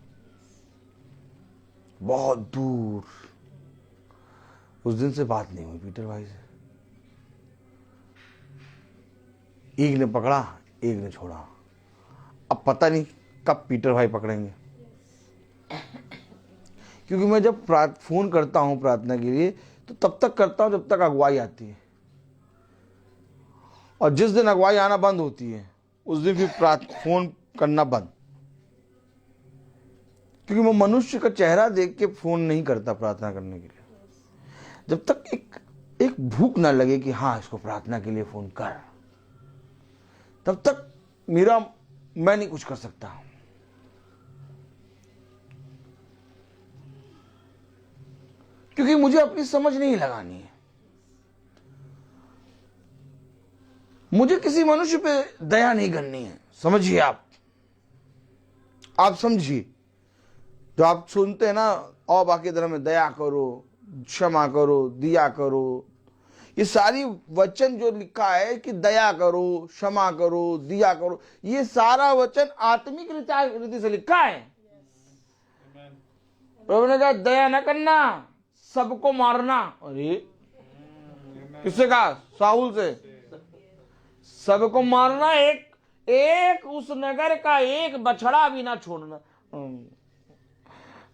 बहुत दूर। उस दिन से बात नहीं हुई पीटर भाई से। एक ने पकड़ा, एक ने छोड़ा। अब पता नहीं कब पीटर भाई पकड़ेंगे, क्योंकि मैं जब फोन करता हूं प्रार्थना के लिए तो तब तक करता हूं जब तक अगुवाई आती है, और जिस दिन अगुवाई आना बंद होती है उस दिन फिर फोन करना बंद, क्योंकि मैं मनुष्य का चेहरा देख के फोन नहीं करता प्रार्थना करने के लिए जब तक एक भूख ना लगे कि हाँ इसको प्रार्थना के लिए फोन कर, तब तक मैं नहीं कुछ कर सकता। क्योंकि मुझे अपनी समझ नहीं लगानी है। मुझे किसी मनुष्य पे दया नहीं करनी है। समझिए, आप समझिए, जो आप सुनते हैं ना, और बाकी धर्म में दया करो, क्षमा करो, दिया करो, ये सारी वचन जो लिखा है कि दया करो, क्षमा करो, दिया करो, ये सारा वचन आत्मिक रीति से लिखा है। प्रभु ने कहा दया न करना, सबको मारना। अरे किससे कहा? साउल से। सबको मारना, एक उस नगर का एक बछड़ा भी ना छोड़ना।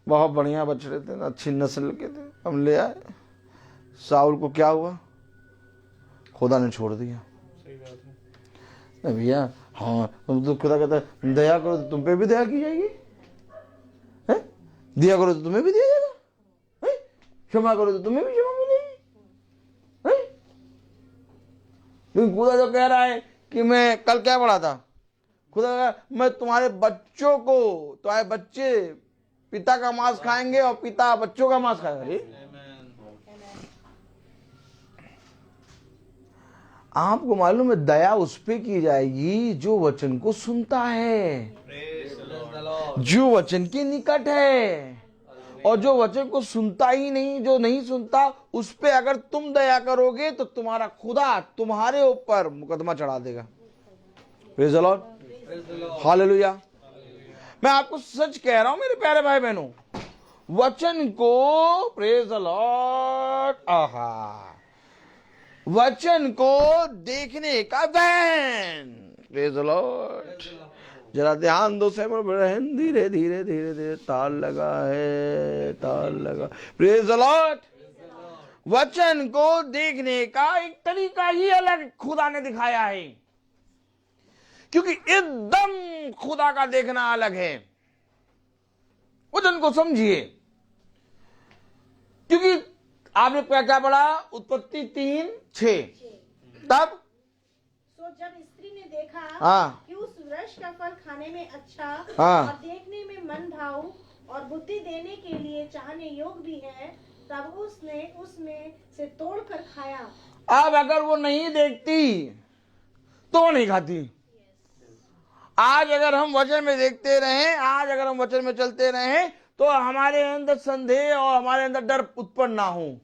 बहुत बढ़िया बछड़े थे, अच्छी नस्ल के थे, हम ले आए। साउल को क्या हुआ? खुदा ने छोड़ दिया। भैया, हाँ, तुम तो खुदा कहता है दया करो तो तुम पे भी दया की जाएगी, है? दिया करो तो तुम्हें भी दिया जाएगा, है? क्षमा करो तो तुम्हें भी क्षमा मिलेगी, है? लेकिन खुदा जो कह रहा है कि मैं कल क्या पढ़ा था, खुदा कह मैं तुम्हारे बच्चे पिता का मांस खाएंगे और पिता बच्चों का मांस खाएगा। आपको मालूम है दया उस पे की जाएगी जो वचन को सुनता है, जो वचन के निकट है। और जो वचन को सुनता ही नहीं, जो नहीं सुनता, उस पे अगर तुम दया करोगे तो तुम्हारा खुदा तुम्हारे ऊपर मुकदमा चढ़ा देगा। Praise the Lord, hallelujah. मैं आपको सच कह रहा हूं मेरे प्यारे भाई बहनों, वचन को, प्रेज़ द लॉर्ड, आहा, वचन को देखने का वैन, प्रेज़ द लॉर्ड। जरा ध्यान दो, से बहन, धीरे धीरे धीरे धीरे ताल लगा है, ताल लगा। Praise the Lord. वचन को देखने का एक तरीका ही अलग खुदा ने दिखाया है, क्योंकि एकदम खुदा का देखना अलग है। वचन को समझिए, क्योंकि आपने क्या पढ़ा? उत्पत्ति 3:6। तब जब स्त्री ने देखा हाँ, कि उस वृक्ष का फल खाने में अच्छा हाँ, और देखने में मन भाऊ और बुद्धि देने के लिए चाहने योग्य भी है, तब उसने उसमें से तोड़कर खाया। अब अगर वो नहीं देखती तो वो नहीं खाती। आज अगर हम वचन में देखते रहें, आज अगर हम वचन में चलते रहें, तो हमारे अंदर संदेह और हमारे अंदर डर उत्पन्न ना हो।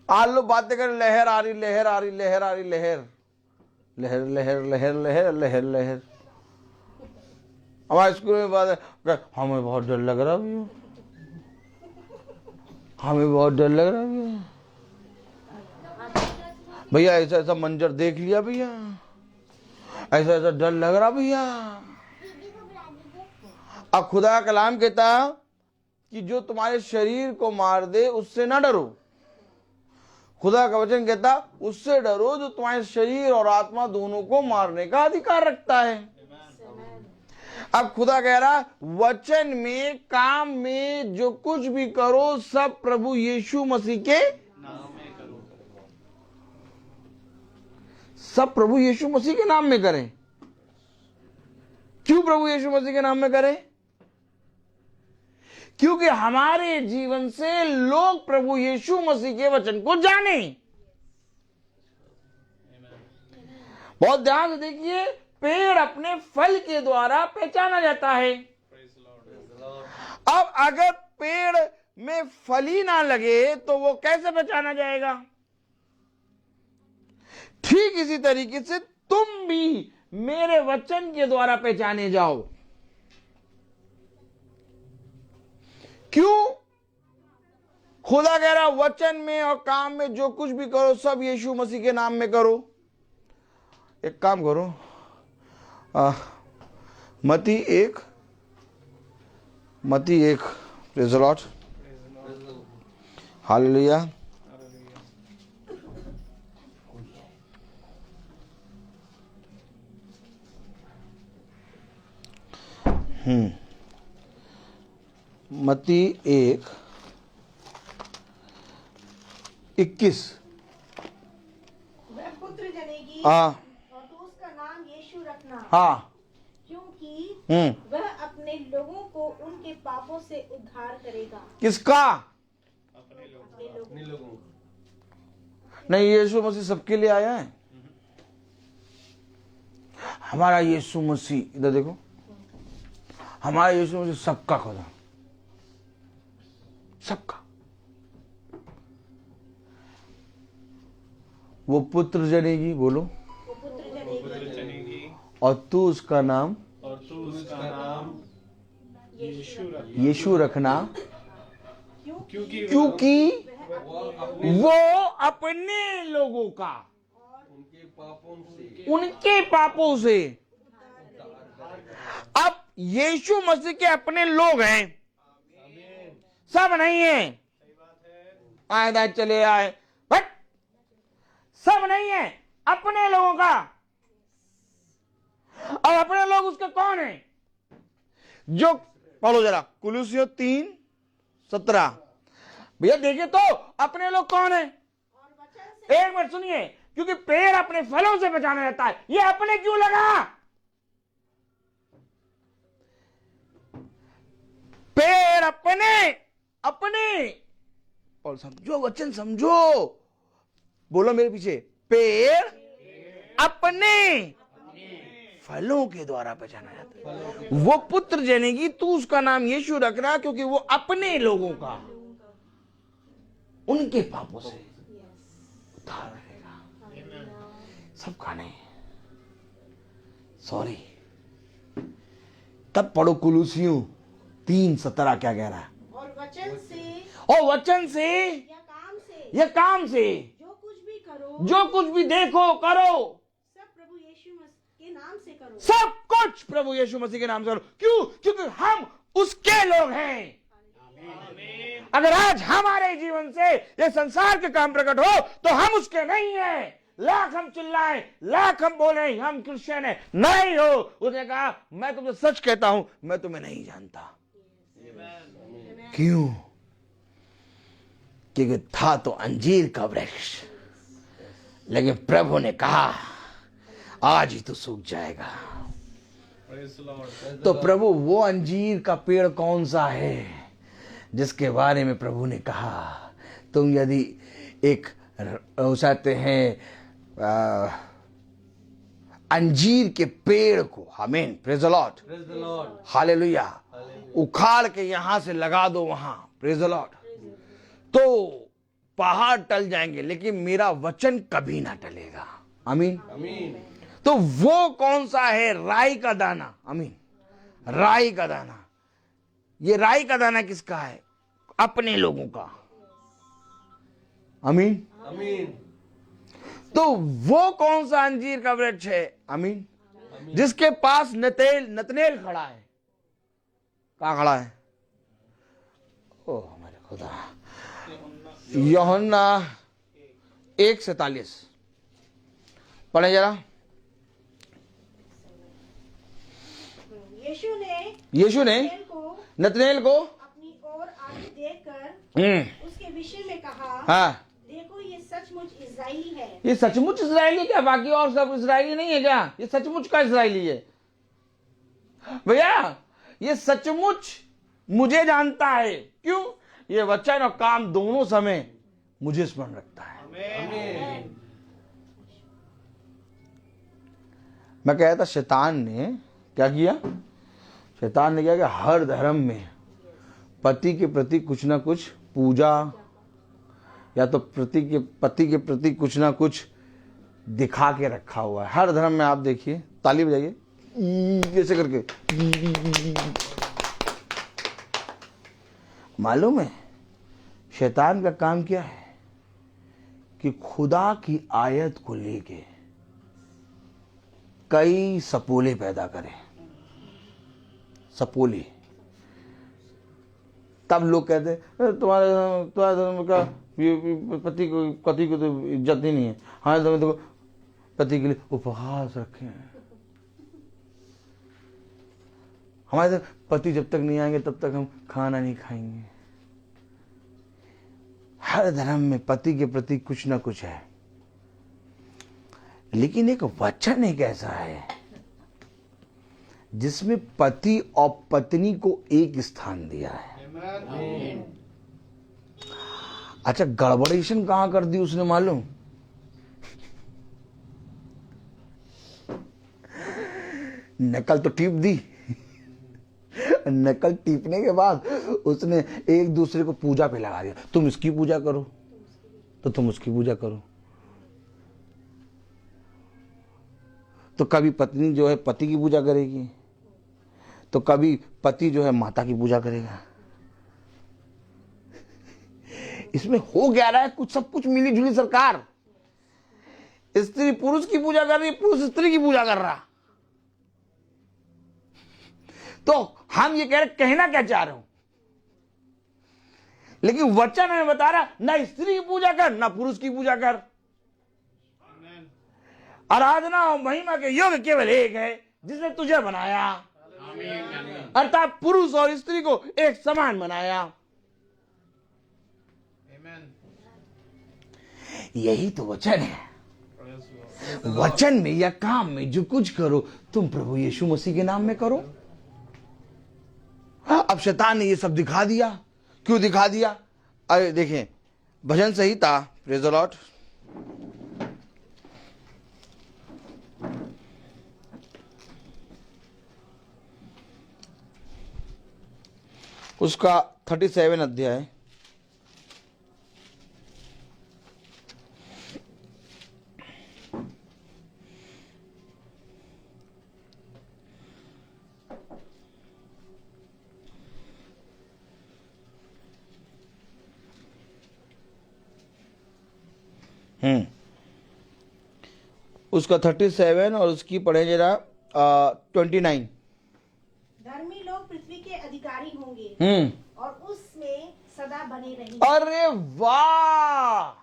आज लोग बातें कर, लहर आ रही, लहर आ रही, लहर आ रही, लहर लहर लहर लहर लहर लहर लहर। हमारे स्कूल में बात है, हमें बहुत डर लग रहा भैया, हमें बहुत डर लग रहा भैया, भैया ऐसा ऐसा मंजर देख लिया भैया, ऐसा ऐसा डर लग रहा भैया। अब खुदा का कलाम कहता कि जो तुम्हारे शरीर को मार दे उससे ना डरो। खुदा का वचन कहता उससे डरो जो तुम्हारे शरीर और आत्मा दोनों को मारने का अधिकार रखता है। अब खुदा कह रहा वचन में, काम में जो कुछ भी करो सब प्रभु यीशु मसीह के नाम में करो। सब प्रभु यीशु मसीह के नाम में करें। क्यों प्रभु यीशु मसीह के नाम में करें? क्योंकि हमारे जीवन से लोग प्रभु यीशु मसीह के वचन को जाने। बहुत ध्यान से देखिए, पेड़ अपने फल के द्वारा पहचाना जाता है। अब अगर पेड़ में फल ही ना लगे तो वो कैसे पहचाना जाएगा? ठीक इसी तरीके से तुम भी मेरे वचन के द्वारा पहचाने जाओ। क्यों? खुदा कह रहा वचन में और काम में जो कुछ भी करो सब यीशु मसीह के नाम में करो। एक काम करो, मत्ती 1, प्रेज़ द लॉर्ड, हालेलुया। मत्ती 1:21। वह पुत्र जनेगी हाँ और तो उसका नाम यीशु रखना, हाँ, क्योंकि वह अपने लोगों को उनके पापों से उद्धार करेगा। किसका? अपने लोगों नहीं, यीशु मसीह सबके लिए आया है। हमारा यीशु मसीह, इधर देखो, हमारा यीशु मसीह सबका खुदा, सबका। वो पुत्र जनेगी, बोलो, वो पुत्र जनेगी और तू उसका नाम यीशु रखना, क्योंकि वो अपने लोगों का उनके पापों से। अब यीशु मसीह के अपने लोग हैं, सब नहीं है। आए चले आए, बट सब नहीं है, अपने लोगों का। और अपने लोग उसके कौन है? जो पढ़ो जरा, कुलुसियों 3:17। भैया देखिए तो अपने लोग कौन है? एक मिनट सुनिए, क्योंकि पेड़ अपने फलों से पहचाना जाता है। ये अपने क्यों लगा? पेड़ अपने और समझो, वचन समझो, बोलो मेरे पीछे, पेड़ अपने फलों के द्वारा पहचाना जाता है। वो पुत्र जनेगी, तू उसका नाम यीशु रखना, क्योंकि वो अपने लोगों का उनके पापों से उद्धार करेगा। सबका नहीं, सॉरी। तब पढ़ो कुलुसियों 3:17 क्या कह रहा है? और वचन से या काम से जो कुछ भी देखो करो, सब प्रभु यीशु मसीह के नाम से करो। सब कुछ प्रभु यीशु मसीह के नाम से करो। क्यों? क्योंकि हम उसके लोग हैं। अगर आज हमारे जीवन से ये संसार के काम प्रकट हो तो हम उसके नहीं हैं। लाख हम चिल्लाएं, लाख हम बोले हम क्रिश्चियन है, नहीं हो। उसने कहा मैं तुमसे सच कहता हूं, मैं तुम्हें नहीं जानता। क्यों? क्योंकि था तो अंजीर का वृक्ष, लेकिन प्रभु ने कहा आज ही तो सूख जाएगा। तो प्रभु वो अंजीर का पेड़ कौन सा है जिसके बारे में प्रभु ने कहा तुम यदि एक चाहते हैं अंजीर के पेड़ को, आमीन, प्रेज द लॉर्ड, हालेलुया, उखाड़ के यहां से लगा दो वहां, प्रेज द लॉर्ड, तो पहाड़ टल जाएंगे, लेकिन मेरा वचन कभी ना टलेगा। आमीन। तो वो कौन सा है? राई का दाना। आमीन, राई का दाना। ये राई का दाना किसका है? अपने लोगों का। आमीन। तो वो कौन सा अंजीर का वृक्ष है? आमीन, जिसके पास नतनेल खड़ा है। कहां खड़ा है? ओह मेरे खुदा, यूहन्ना 1:47 पढ़े जरा। यीशु ने नतनेल को अपनी ओर आगे देखकर उसके विषय में कहा, हाँ, देखो ये सचमुच इस्राएली है। ये सचमुच इस्राएली क्या? बाकी और सब इस्राएली नहीं है क्या? ये सचमुच का इस्राएली है भैया। ये सचमुच मुझे जानता है। क्यों? ये वचन और काम दोनों समय मुझे स्मरण रखता है। मैं कह रहा था शैतान ने क्या किया? शैतान ने क्या किया? हर धर्म में पति के प्रति कुछ ना कुछ पूजा, या तो पति के प्रति कुछ ना कुछ दिखा के रखा हुआ है। हर धर्म में आप देखिए, ताली बजाइए ऐसे करके। मालूम है शैतान का काम क्या है? कि खुदा की आयत को लेके कई सपोले पैदा करे। सपोले। तब लोग कहते हैं तुम्हारे धर्म का पति को तो इज्जत ही नहीं है। हाँ, तो पति के लिए उपवास रखे हैं। हमारे तो पति जब तक नहीं आएंगे तब तक हम खाना नहीं खाएंगे। हर धर्म में पति के प्रति कुछ ना कुछ है, लेकिन एक वचन एक ऐसा है जिसमें पति और पत्नी को एक स्थान दिया है। अच्छा, गड़बड़ेशन कहां कर दी उसने मालूम? नकल तो टीप दी। नकल टीपने के बाद उसने एक दूसरे को पूजा पे लगा दिया। तुम इसकी पूजा करो तो तुम उसकी पूजा करो। तो कभी पत्नी जो है पति की पूजा करेगी, तो कभी पति जो है माता की पूजा करेगा। इसमें हो क्या रहा है? कुछ सब कुछ मिली जुली सरकार। स्त्री पुरुष की पूजा कर रही, पुरुष स्त्री की पूजा कर रहा। तो हम ये कह रहे, कहना क्या चाह रहे हो? लेकिन वचन हमें बता रहा, ना स्त्री की पूजा कर ना पुरुष की पूजा कर। आराधना और महिमा के योग केवल एक है, जिसने तुझे बनाया, अर्थात पुरुष और स्त्री को एक समान बनाया। यही तो वचन है। वचन में या काम में जो कुछ करो तुम प्रभु यीशु मसीह के नाम में करो। अब शैतान ने ये सब दिखा दिया। क्यों दिखा दिया? अरे देखें, भजन संहिता, प्रेज़ द लॉर्ड, उसका 37 अध्याय, उसका 37 और उसकी पढ़े जरा 29। धर्मी लोग पृथ्वी के अधिकारी होंगे और उसमें सदा बने रहेंगे। अरे वाह!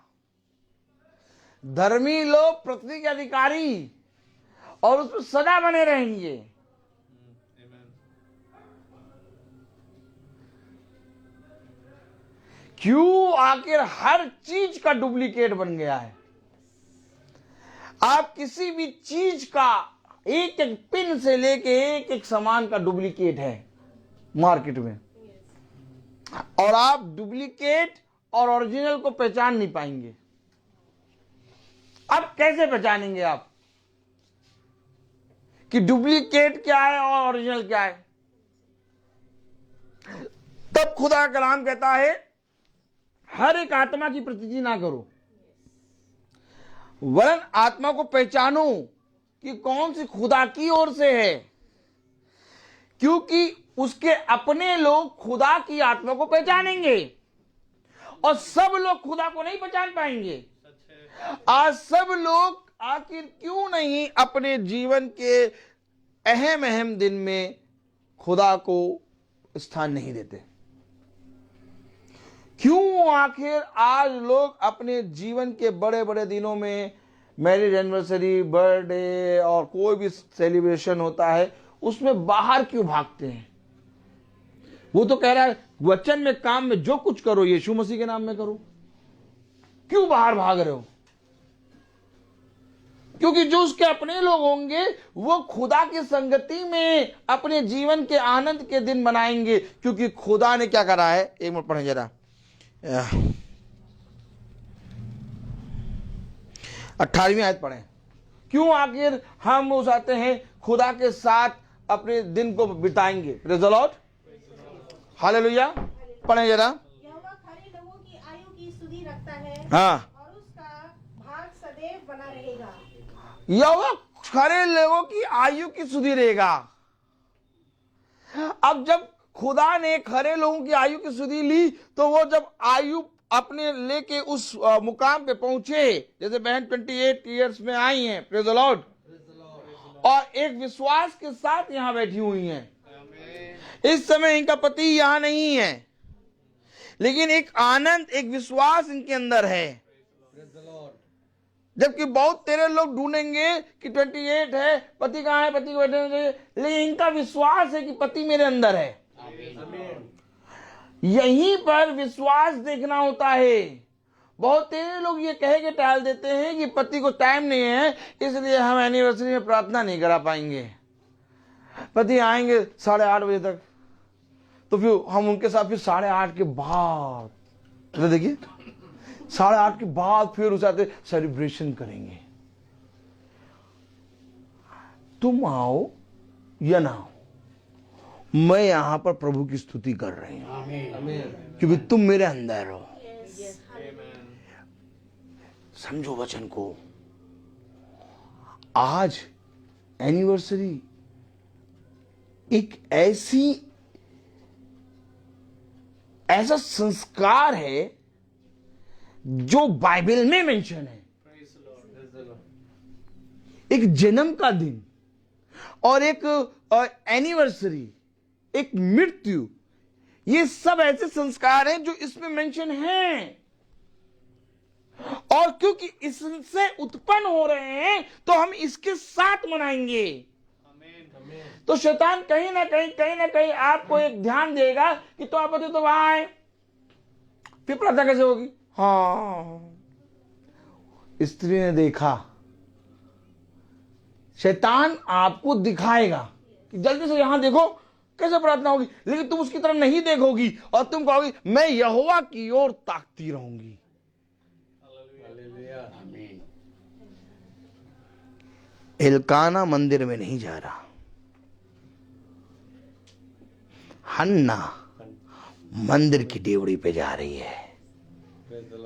धर्मी लोग पृथ्वी के अधिकारी और उसमें सदा बने रहेंगे। क्यों? आखिर हर चीज का डुप्लीकेट बन गया है। आप किसी भी चीज का एक एक पिन से लेके एक एक सामान का डुप्लीकेट है मार्केट में, और आप डुप्लीकेट और ओरिजिनल को पहचान नहीं पाएंगे। अब कैसे पहचानेंगे आप कि डुप्लीकेट क्या है और ओरिजिनल क्या है? तब खुदा का कलाम कहता है, हर एक आत्मा की प्रतीति ना करो, वरन आत्मा को पहचानो कि कौन सी खुदा की ओर से है, क्योंकि उसके अपने लोग खुदा की आत्मा को पहचानेंगे और सब लोग खुदा को नहीं पहचान पाएंगे। आज सब लोग आखिर क्यों नहीं अपने जीवन के अहम अहम दिन में खुदा को स्थान नहीं देते? क्यों आखिर आज लोग अपने जीवन के बड़े बड़े दिनों में, मैरिज एनिवर्सरी, बर्थडे और कोई भी सेलिब्रेशन होता है, उसमें बाहर क्यों भागते हैं? वो तो कह रहा है वचन में काम में जो कुछ करो यीशु मसीह के नाम में करो। क्यों बाहर भाग रहे हो? क्योंकि जो उसके अपने लोग होंगे वो खुदा की संगति में अपने जीवन के आनंद के दिन बनाएंगे। क्योंकि खुदा ने क्या करा है? एक मिनट पढ़े जरा, 18वीं आयत पढ़ें। क्यों आखिर हम वो चाहते हैं खुदा के साथ अपने दिन को बिताएंगे? Praise the Lord, hallelujah. पढ़ें जरा। यहोवा खरे लोगों की आयु की सुधि रखता है, हाँ, और उसका भाग सदैव बना रहेगा। यहोवा खरे लोगों की आयु की सुधि रहेगा। अब जब खुदा ने खरे लोगों की आयु की सुधि ली, तो वो जब आयु अपने लेके उस मुकाम पे पहुंचे, जैसे बहन 28 ईयर्स में आई हैं, प्रेज़ द लॉर्ड, और एक विश्वास के साथ यहां बैठी हुई हैं। इस समय इनका पति यहां नहीं है, लेकिन एक आनंद, एक विश्वास इनके अंदर है। जबकि बहुत तेरे लोग ढूंढेंगे कि 28 है, पति कहां है, पति को बैठने चाहिए, लेकिन इनका विश्वास है कि पति मेरे अंदर है। यहीं पर विश्वास देखना होता है। बहुत तेरे लोग ये कह के टाल देते हैं कि पति को टाइम नहीं है, इसलिए हम एनिवर्सरी में प्रार्थना नहीं करा पाएंगे। पति आएंगे 8:30 बजे तक, तो फिर हम उनके साथ फिर 8:30 के बाद, तो देखिए 8:30 के बाद फिर उस साथ सेलिब्रेशन करेंगे। तुम आओ या ना आओ, मैं यहां पर प्रभु की स्तुति कर रही हूं, क्योंकि तुम मेरे अंदर हो। समझो वचन को। आज एनिवर्सरी एक ऐसा संस्कार है जो बाइबल में मेंशन है। एक जन्म का दिन और एक एनिवर्सरी, एक मृत्यु, ये सब ऐसे संस्कार हैं जो इसमें मेंशन हैं। और क्योंकि इससे उत्पन्न हो रहे हैं तो हम इसके साथ मनाएंगे। तो शैतान कहीं ना कहीं आपको एक ध्यान देगा कि तो आप बताओ तो वहां आए, फिर प्रार्थना कैसे होगी? हाँ, स्त्री ने देखा, शैतान आपको दिखाएगा कि जल्दी से यहां देखो कैसे प्रार्थना होगी, लेकिन तुम उसकी तरफ नहीं देखोगी और तुम कहोगी मैं यहोवा की ओर ताकती रहूंगी। एल्काना मंदिर में नहीं जा रहा, हन्ना मंदिर की डेवड़ी पे जा रही है।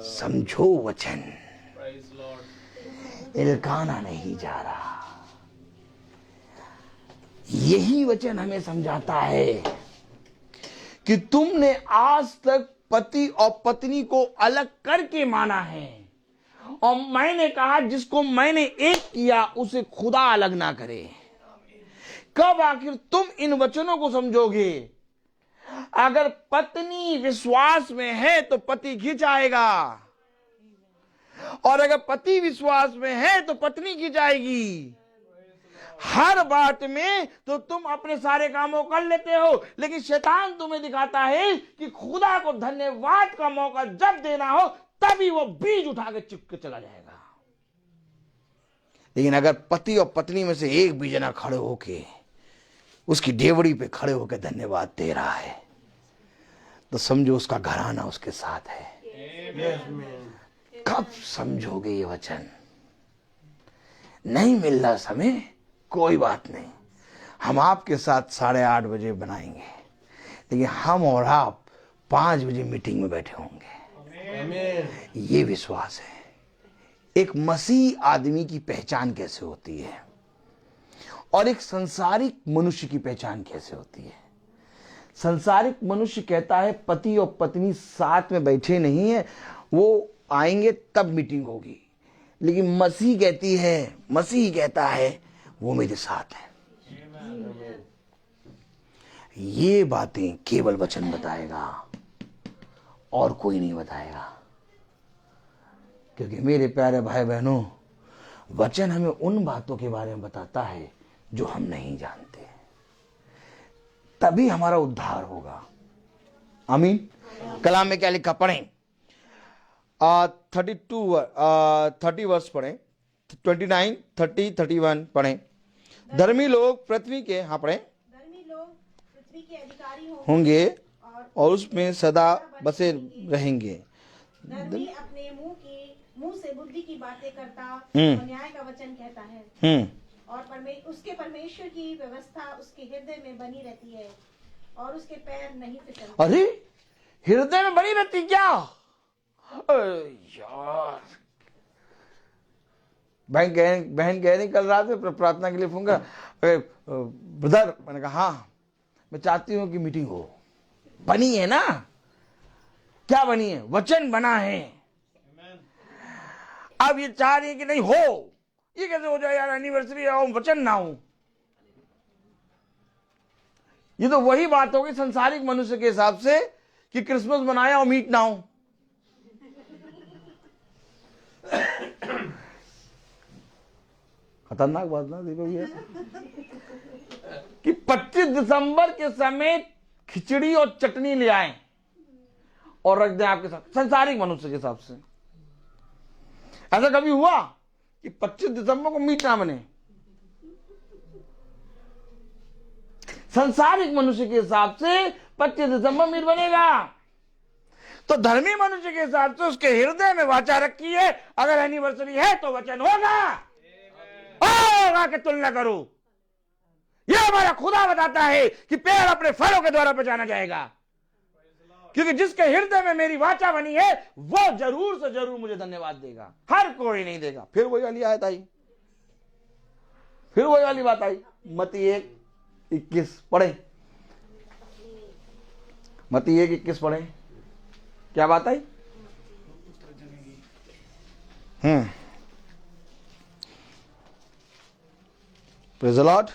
समझो वचन, एल्काना नहीं जा रहा। यही वचन हमें समझाता है कि तुमने आज तक पति और पत्नी को अलग करके माना है, और मैंने कहा जिसको मैंने एक किया उसे खुदा अलग ना करे। कब आखिर तुम इन वचनों को समझोगे? अगर पत्नी विश्वास में है तो पति खिंचाएगा, और अगर पति विश्वास में है तो पत्नी खिंचाएगी। हर बात में तो तुम अपने सारे कामों कर लेते हो, लेकिन शैतान तुम्हें दिखाता है कि खुदा को धन्यवाद का मौका जब देना हो तभी वो बीज उठा के चिपके चला जाएगा। लेकिन अगर पति और पत्नी में से एक भी जना खड़े होके उसकी डेवड़ी पे खड़े होकर धन्यवाद दे रहा है, तो समझो उसका घराना उसके साथ है। कब समझोगे ये वचन? नहीं मिल रहा समय, कोई बात नहीं, हम आपके साथ 8:30 बजे बनाएंगे, लेकिन हम और आप 5 बजे मीटिंग में बैठे होंगे। ये विश्वास है। एक मसीह आदमी की पहचान कैसे होती है और एक संसारिक मनुष्य की पहचान कैसे होती है? संसारिक मनुष्य कहता है पति और पत्नी साथ में बैठे नहीं है, वो आएंगे तब मीटिंग होगी। लेकिन मसीह कहता है वो मेरे साथ है। ये बातें केवल वचन बताएगा और कोई नहीं बताएगा। क्योंकि मेरे प्यारे भाई बहनों, वचन हमें उन बातों के बारे में बताता है जो हम नहीं जानते, तभी हमारा उद्धार होगा। आमीन। कलाम में क्या लिखा? पढ़ें 30 वर्ष पढ़ें, 29, 30, 31 पढ़ें। धर्मी लोग पृथ्वी के, हाँ पढ़ें, धर्मी लोग पृथ्वी के अधिकारी होंगे और उसमें सदा बसे रहेंगे। धर्मी अपने मुंह से बुद्धि की बातें करता और न्याय का वचन कहता है, और उसके परमेश्वर की व्यवस्था उसके हृदय में बनी रहती है और उसके पैर नहीं फिसलते। अरे हृदय में बनी रहती क्या? यार, बहन कह रही कल रात में प्रार्थना के लिए फोन कर, ब्रदर, मैंने कहा हाँ मैं चाहती हूं कि मीटिंग हो। बनी है ना? क्या बनी है? वचन बना है। अब ये चाह रही है कि नहीं हो। ये कैसे हो जाए यार, एनिवर्सरी है और वचन ना हो? ये तो वही बात होगी संसारिक मनुष्य के हिसाब से कि क्रिसमस मनाया और मीट ना हो। खतरनाक बात ना देखो ये कि 25 दिसंबर के समय खिचड़ी और चटनी ले आए और रख दें आपके साथ, संसारिक मनुष्य के हिसाब से। ऐसा कभी हुआ कि 25 दिसंबर को मीट ना बने? संसारिक मनुष्य के हिसाब से 25 दिसंबर मीट बनेगा। तो धर्मी मनुष्य के हिसाब से उसके हृदय में वाचा रखी है, अगर एनिवर्सरी है तो वचन होगा कि तुलना करो। यह हमारा खुदा बताता है कि पेड़ अपने फलों के द्वारा पहचाना जाएगा, क्योंकि जिसके हृदय में मेरी वाचा बनी है वो जरूर से जरूर मुझे धन्यवाद देगा, हर कोई नहीं देगा। फिर वही वाली आयत आई, फिर वही वाली बात आई। मत्ती 1:21 पढ़े, मत्ती 1:21 पढ़े, क्या बात आई? Praise the Lord.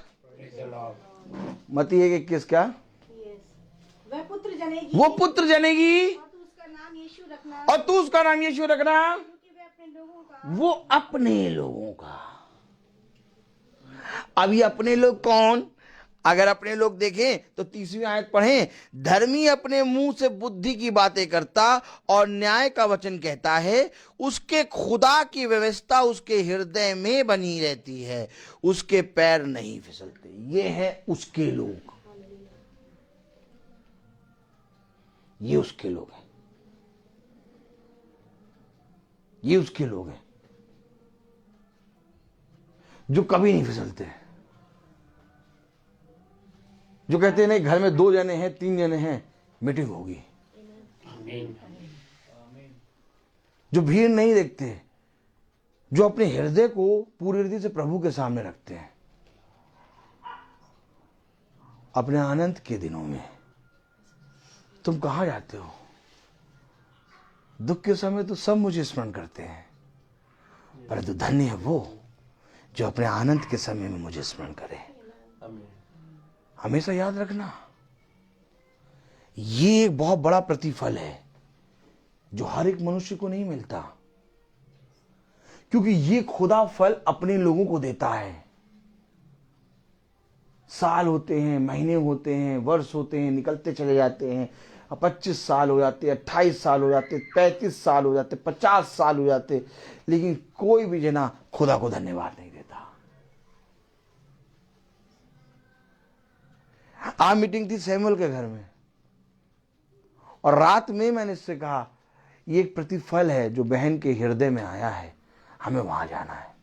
मत्ती 1:21 क्या? वह पुत्र जनेगी, वो पुत्र जनेगी और तू उसका नाम यीशु रखना, और तू उसका नाम यीशु रखना, क्योंकि वह अपने लोगों का, वो अपने लोगों का। अब ये अपने लोग कौन? अगर अपने लोग देखें तो 30वीं आयत पढ़ें, धर्मी अपने मुंह से बुद्धि की बातें करता और न्याय का वचन कहता है, उसके खुदा की व्यवस्था उसके हृदय में बनी रहती है, उसके पैर नहीं फिसलते। ये है उसके लोग, ये उसके लोग हैं, ये उसके लोग हैं जो कभी नहीं फिसलते, जो कहते हैं नहीं घर में 2 जने हैं 3 जने हैं मीटिंग होगी, जो भीड़ नहीं देखते, जो अपने हृदय को पूरी हृदय से प्रभु के सामने रखते हैं। अपने आनंद के दिनों में तुम कहां जाते हो? दुख के समय तो सब मुझे स्मरण करते हैं, परंतु धन्य है वो जो अपने आनंद के समय में मुझे स्मरण करे। हमेशा याद रखना, ये एक बहुत बड़ा प्रतिफल है जो हर एक मनुष्य को नहीं मिलता, क्योंकि ये खुदा फल अपने लोगों को देता है। साल होते हैं, महीने होते हैं, वर्ष होते हैं, निकलते चले जाते हैं। 25 साल हो जाते, 28 साल हो जाते, 35 साल हो जाते, 50 साल हो जाते, लेकिन कोई भी जना खुदा को धन्यवाद नहीं देता। आज मीटिंग थी सैमुअल के घर में, और रात में मैंने इससे कहा ये एक प्रतिफल है जो बहन के हृदय में आया है, हमें वहां जाना है।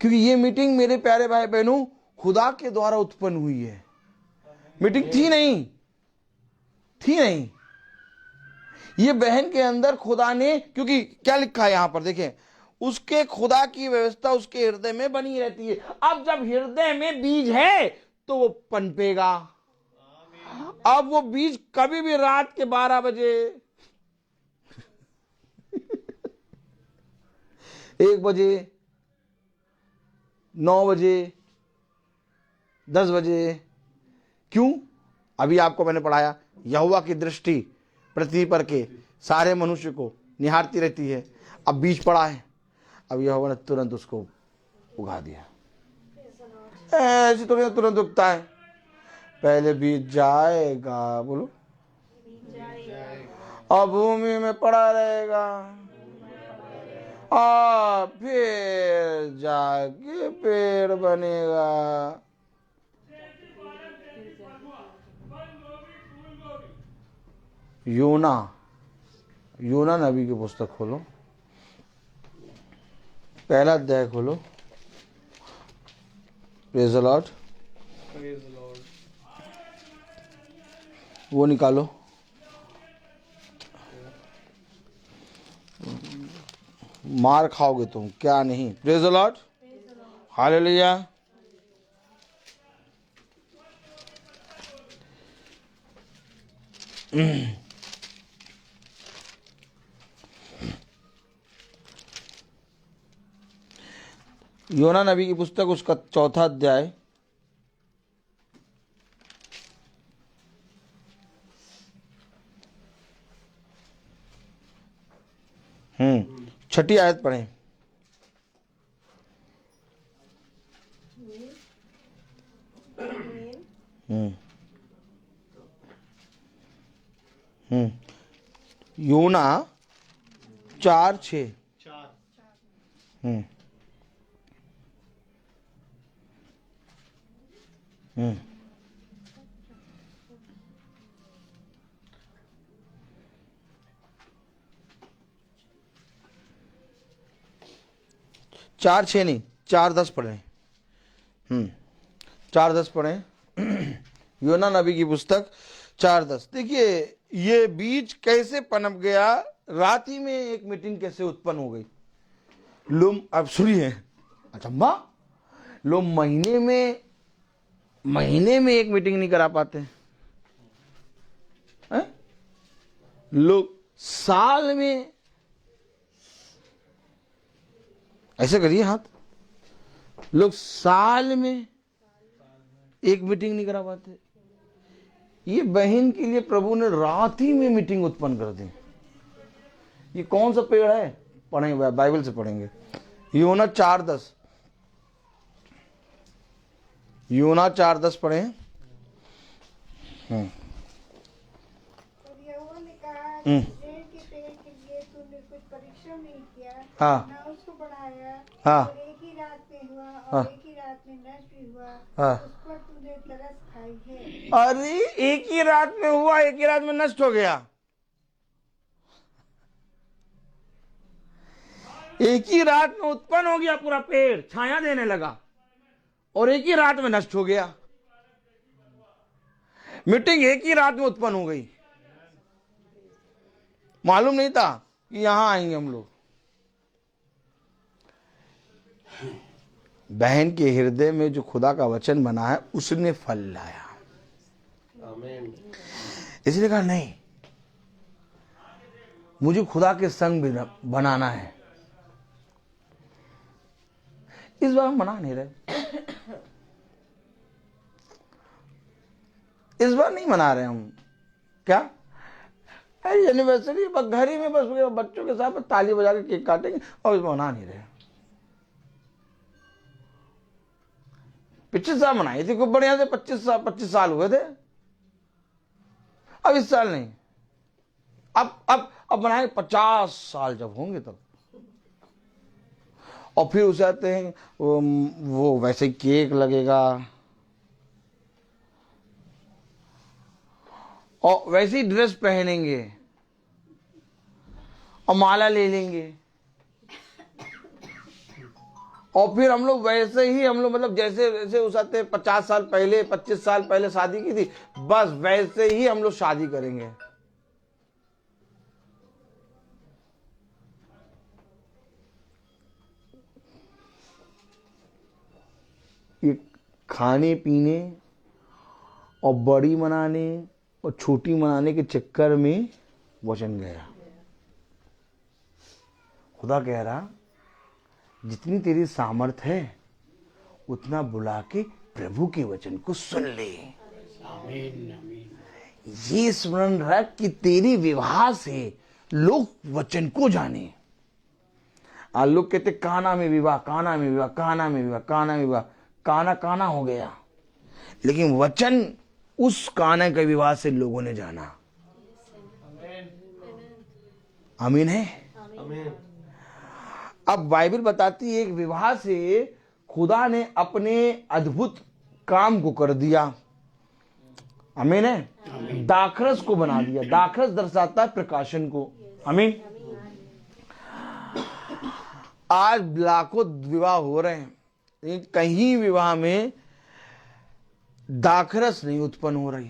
क्योंकि ये मीटिंग मेरे प्यारे भाई बहनों खुदा के द्वारा उत्पन्न हुई है। मीटिंग थी नहीं, ये बहन के अंदर खुदा ने, क्योंकि क्या लिखा है यहां पर देखें, उसके खुदा की व्यवस्था उसके हृदय में बनी रहती है। अब जब हृदय में बीज है तो वो पनपेगा। अब वो बीज कभी भी रात के 12 बजे 1 बजे 9 बजे 10 बजे, क्यों? अभी आपको मैंने पढ़ाया, यहोवा की दृष्टि पृथ्वी पर के सारे मनुष्य को निहारती रहती है। अब बीज पड़ा है, अब यहोवा ने तुरंत उसको उगा दिया। ऐसे तो तुरंत उगता है, पहले बीज जाएगा, बोलो, और भूमि में पड़ा रहेगा, और फिर जाके पेड़ बनेगा। योना नबी की पुस्तक खोलो, पहला अध्याय खोलो। प्रेज़ द लॉर्ड, वो निकालो, मार खाओगे तुम, क्या नहीं। Praise the Lord, hallelujah. योना नबी की पुस्तक उसका 4था अध्याय, 6ठी आयत पढ़ें। योना 4:6। चार 6 नहीं 4:10 पढ़े। 4:10 पढ़े। योना नबी की पुस्तक 4:10। देखिए ये बीज कैसे पनप गया, रात ही में एक मीटिंग कैसे उत्पन्न हो गई। लोग अब सुनिए, अचंबा, लोग महीने में एक मीटिंग नहीं करा पाते हैं? लोग साल में, ऐसे करिए हाथ, लोग साल में एक मीटिंग नहीं करा पाते। ये बहन के लिए प्रभु ने रात ही में मीटिंग उत्पन्न कर दी। ये कौन सा पेड़ है, पढ़ेंगे, बाइबल से पढ़ेंगे। योना 4:10, योना 4:10 पढ़े। यहोवा ने कहा, पेड़ के लिए तूने कुछ परिश्रम नहीं किया, हाँ ना उसको बढ़ाया, हाँ और एक ही रात में हुआ और हाँ। एक ही रात में नष्ट भी हुआ, हाँ। उस पर तूने तरस खाई है। अरे एक ही रात में हुआ, एक ही रात में नष्ट हो गया। एक ही रात में उत्पन्न हो गया पूरा पेड़, छाया देने लगा, और एक ही रात में नष्ट हो गया। मीटिंग एक ही रात में उत्पन्न हो गई। मालूम नहीं था कि यहां आएंगे हम लोग। बहन के हृदय में जो खुदा का वचन बना है उसने फल लाया। इसलिए कहा नहीं, मुझे खुदा के संग बनाना है। इस बार हम मना नहीं रहे, इस बार नहीं मना रहे हम। क्या एनिवर्सरी, बस घर ही में बस बच्चों के साथ ताली बजा के केक काटेंगे और इसमें मना नहीं रहे। पिछले साल मनाई थी खूब बढ़िया से, 25 साल हुए थे। अब इस साल नहीं, अब बनाए 50 साल जब होंगे तब। और फिर उसे आते हैं वो वैसे केक लगेगा और वैसी ड्रेस पहनेंगे और माला ले लेंगे, और फिर हम लोग वैसे ही मतलब जैसे जैसे उस आते 50 साल पहले 25 साल पहले शादी की थी, बस वैसे ही हम लोग शादी करेंगे। ये खाने पीने और बड़ी मनाने और छोटी मनाने के चक्कर में वचन गया। खुदा कह रहा, जितनी तेरी सामर्थ है उतना बुला के प्रभु के वचन को सुन ले। ये स्मरण रख कि तेरी विवाह से लोग वचन को जाने। लोग कहते काना में विवाह, काना में विवाह, काना में विवाह, काना में विवाह, काना काना हो गया, लेकिन वचन उस काना के विवाह से लोगों ने जाना। आमीन है। अब बाइबल बताती है एक विवाह से खुदा ने अपने अद्भुत काम को कर दिया। आमीन है। दाखरस को बना दिया। दाखरस दर्शाता है प्रकाशन को। आमीन। आज लाखों विवाह हो रहे हैं, लेकिन कहीं विवाह में दाखरस नहीं उत्पन्न हो रही,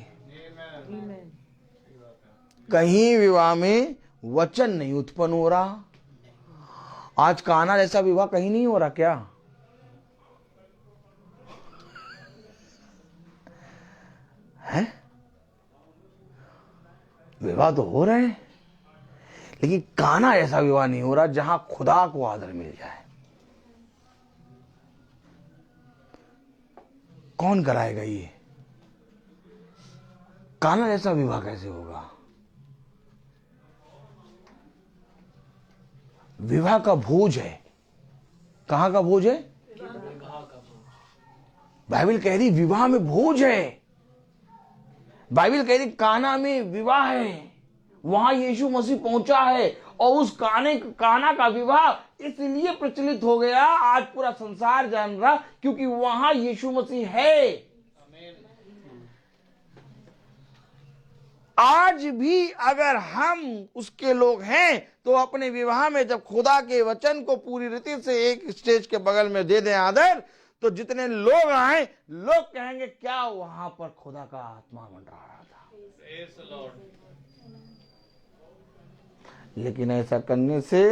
कहीं विवाह में वचन नहीं उत्पन्न हो रहा। आज काना जैसा विवाह कहीं नहीं हो रहा क्या? है? विवाह तो हो रहे हैं, लेकिन काना ऐसा विवाह नहीं हो रहा जहां खुदा को आदर मिल जाए। कौन कराएगा ये? काना जैसा विवाह कैसे होगा? विवाह का भोज है। कहां का भोज है? बाइबल कह रही विवाह में भोज है। बाइबल कह रही काना में विवाह है, वहां यीशु मसीह पहुंचा है। और उस काना का विवाह इसलिए प्रचलित हो गया, आज पूरा संसार जान रहा, क्योंकि वहां यीशु मसीह है। आज भी अगर हम उसके लोग हैं तो अपने विवाह में जब खुदा के वचन को पूरी रीति से एक स्टेज के बगल में दे दें आदर, तो जितने लोग आए लोग कहेंगे क्या वहां पर खुदा का आत्मा मंडरा रहा था। लेकिन ऐसा करने से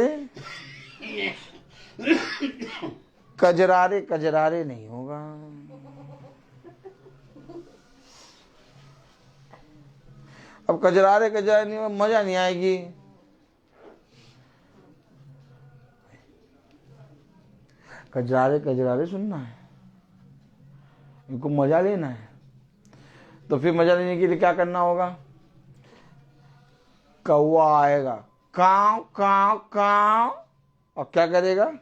कजरारे कजरारे नहीं होगा। अब कजरारे कजरारे नहीं होगा, मजा नहीं आएगी। कजरारे कजरारे सुनना है, इनको मजा लेना है। तो फिर मजा लेने के लिए क्या करना होगा? कौवा आएगा, काव काव काव, और क्या करेगा?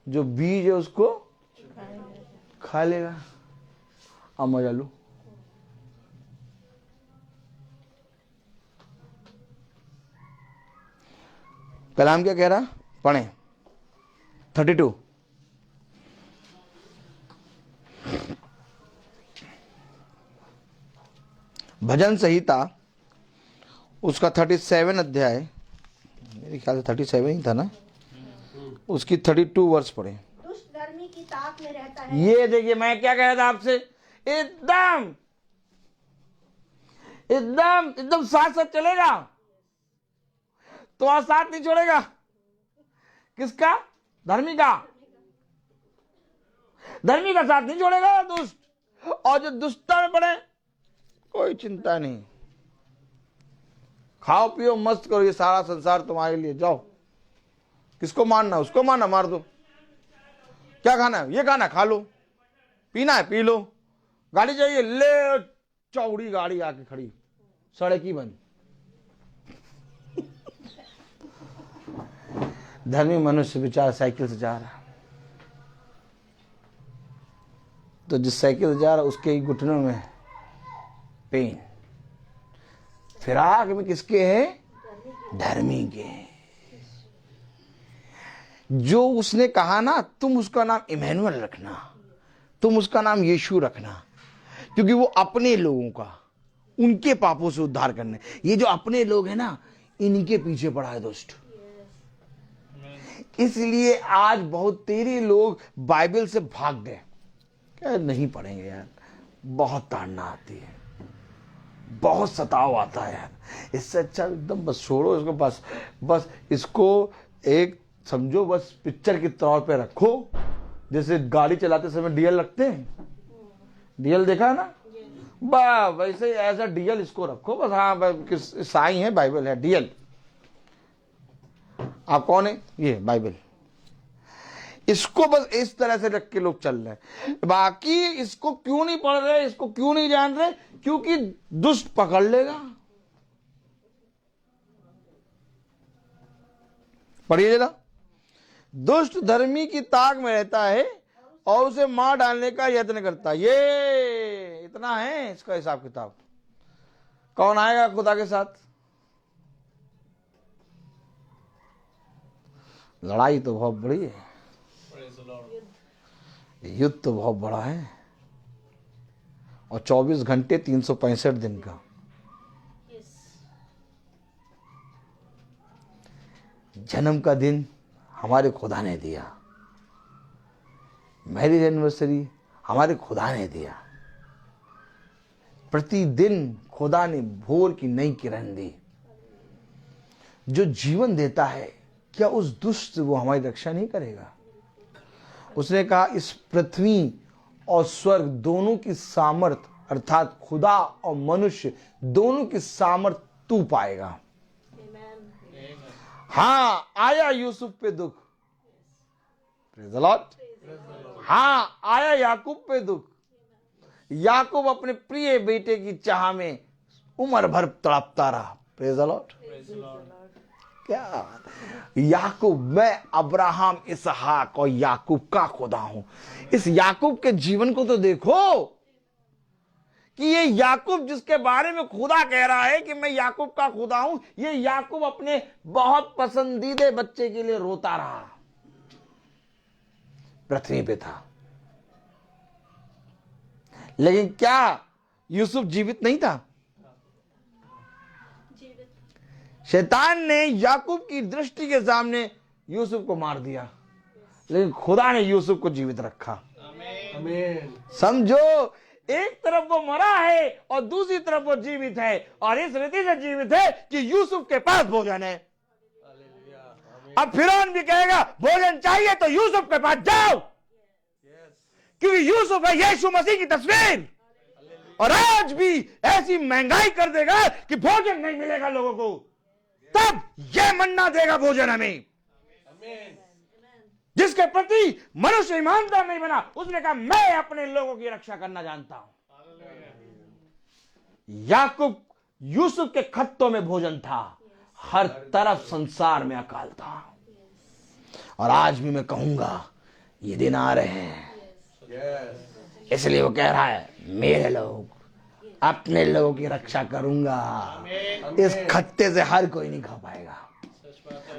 जो बीज है उसको खा लेगा। अब मजा लो। कलाम क्या कह रहा? पढ़ें 32। भजन संहिता उसका 37 अध्याय, मेरे ख्याल से 37 ही था ना, उसकी 32 वर्ष पढ़े। दुष्ट धर्मी की ताक में रहता है। ये देखिए, मैं क्या कह रहा था आपसे, एकदम एकदम एकदम साथ साथ चलेगा तो आज साथ नहीं छोड़ेगा। किसका? धर्मी का। धर्मी का साथ नहीं छोड़ेगा दुष्ट। और जो दुष्टता में पड़े कोई चिंता नहीं, खाओ पियो मस्त करो, ये सारा संसार तुम्हारे लिए, जाओ। किसको मारना? उसको मारना, मार दो। क्या खाना है? ये खाना खा लो, पीना है पी लो, गाड़ी चाहिए ले, चौड़ी गाड़ी आके खड़ी, सड़क ही बंद। धर्मी मनुष्य बेचारा साइकिल से जा रहा, तो जिस साइकिल से जा रहा उसके ही घुटनों में पेन। फिराक में किसके हैं? धर्मी के। जो उसने कहा ना, तुम उसका नाम इमैनुअल रखना, तुम उसका नाम यीशु रखना, क्योंकि वो अपने लोगों का, उनके पापों से उद्धार करने। ये जो अपने लोग हैं ना, इन्हीं के पीछे पड़ा है दुष्ट। इसलिए आज बहुत तेरे लोग बाइबल से भाग गए, क्या नहीं पढ़ेंगे यार, बहुत ताड़ना आती है, बहुत सताव आता है यार, इससे अच्छा एकदम बस छोड़ो इसको, बस इसको एक समझो, बस पिक्चर के तौर पे रखो। जैसे गाड़ी चलाते समय डीएल रखते हैं, डीएल देखा है ना, बस वैसे ऐसा डीएल इसको रखो बस। हाँ साई है, बाइबल है, डीएल। आप कौन है? ये बाइबल। इसको बस इस तरह से रख के लोग चल रहे हैं। बाकी इसको क्यों नहीं पढ़ रहे, इसको क्यों नहीं जान रहे? क्योंकि दुष्ट पकड़ लेगा। पढ़िए जरा। दुष्ट धर्मी की ताक में रहता है और उसे मार डालने का यत्न करता है। ये इतना है इसका हिसाब किताब। कौन आएगा खुदा के साथ? लड़ाई तो बहुत बड़ी है, युद्ध तो बहुत बड़ा है, और 24 घंटे 365 दिन का। जन्म का दिन हमारे खुदा ने दिया, मैरिज एनिवर्सरी हमारे खुदा ने दिया, प्रतिदिन खुदा ने भोर की नई किरण दी। जो जीवन देता है, क्या उस दुष्ट से वो हमारी रक्षा नहीं करेगा? उसने कहा इस पृथ्वी और स्वर्ग दोनों की सामर्थ, अर्थात खुदा और मनुष्य दोनों की सामर्थ तू पाएगा। हाँ, आया यूसुफ पे दुख, प्रेज़ द लॉर्ड। हाँ, आया याकूब पे दुख। याकूब अपने प्रिय बेटे की चाह में उम्र भर तड़पता रहा, प्रेज़ द लॉर्ड। क्या याकूब, मैं अब्राहम, इसहाक और याकूब का खुदा हूं। इस याकूब के जीवन को तो देखो कि ये याकूब जिसके बारे में खुदा कह रहा है कि मैं याकूब का खुदा हूं, ये याकूब अपने बहुत पसंदीदे बच्चे के लिए रोता रहा, पृथ्वी पे था। लेकिन क्या यूसुफ जीवित नहीं था? शैतान ने याकूब की दृष्टि के सामने यूसुफ को मार दिया, लेकिन खुदा ने यूसुफ को जीवित रखा। आमीन। समझो, एक तरफ वो मरा है और दूसरी तरफ वो जीवित है, और इस रीति से जीवित है कि यूसुफ के पास भोजन है। अब फिरौन भी कहेगा भोजन चाहिए तो यूसुफ के पास जाओ, क्योंकि यूसुफ है यीशु मसीह की तस्वीर। और आज भी ऐसी महंगाई कर देगा कि भोजन नहीं मिलेगा लोगों को, तब यह मन्ना देगा भोजन हमें। जिसके प्रति मनुष्य ईमानदार नहीं बना, उसने कहा मैं अपने लोगों की रक्षा करना जानता हूं। याकूब यूसुफ के खत्तों में भोजन था, हर तरफ संसार में अकाल था। और आज भी मैं कहूंगा ये दिन आ रहे हैं, इसलिए वो कह रहा है मेरे लोग, अपने लोगों की रक्षा करूंगा। इस खत्ते से हर कोई नहीं खा पाएगा।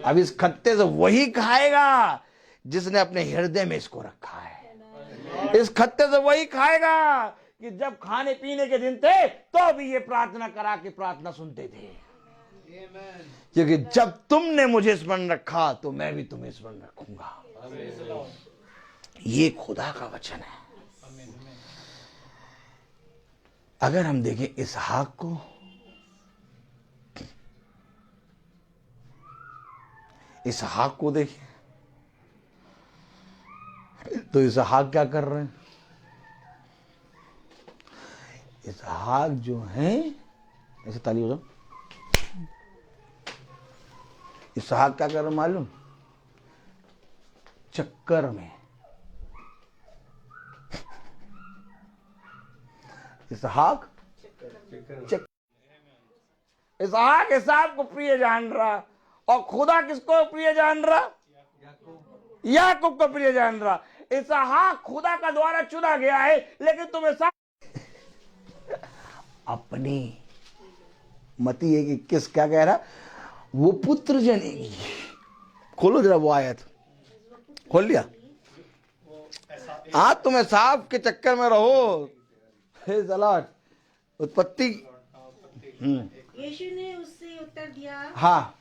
अब इस खत्ते से वही खाएगा जिसने अपने हृदय में इसको रखा है। इस खत्ते से वही खाएगा कि जब खाने पीने के दिन थे तो भी ये प्रार्थना करा के प्रार्थना सुनते थे, क्योंकि जब तुमने मुझे स्मरण रखा तो मैं भी तुम्हें स्मरण रखूंगा। ये खुदा का वचन है। अगर हम देखें इसहाक को, इसहाक को देखें तो इसहाक क्या कर रहे हैं? इसहाक जो है, ऐसे ताली हो जाओ। इसहाक क्या कर रहे मालूम? चक्कर में। इसहाक इसहाक इसहाक को प्रिय जान रहा, और खुदा किसको प्रिय जान रहा? याकूब को प्रिय जान रहा। इसहाक खुदा का द्वारा चुना गया है, लेकिन तुम इसहाक अपनी मती है कि किस क्या कह रहा, वो पुत्र जनेगी। खोलो जरा वो आयत, खोल लिया। आज तुम इसहाक के चक्कर में रहो। उत्पत्ति यीशु ने उससे उत्तर दिया, हाँ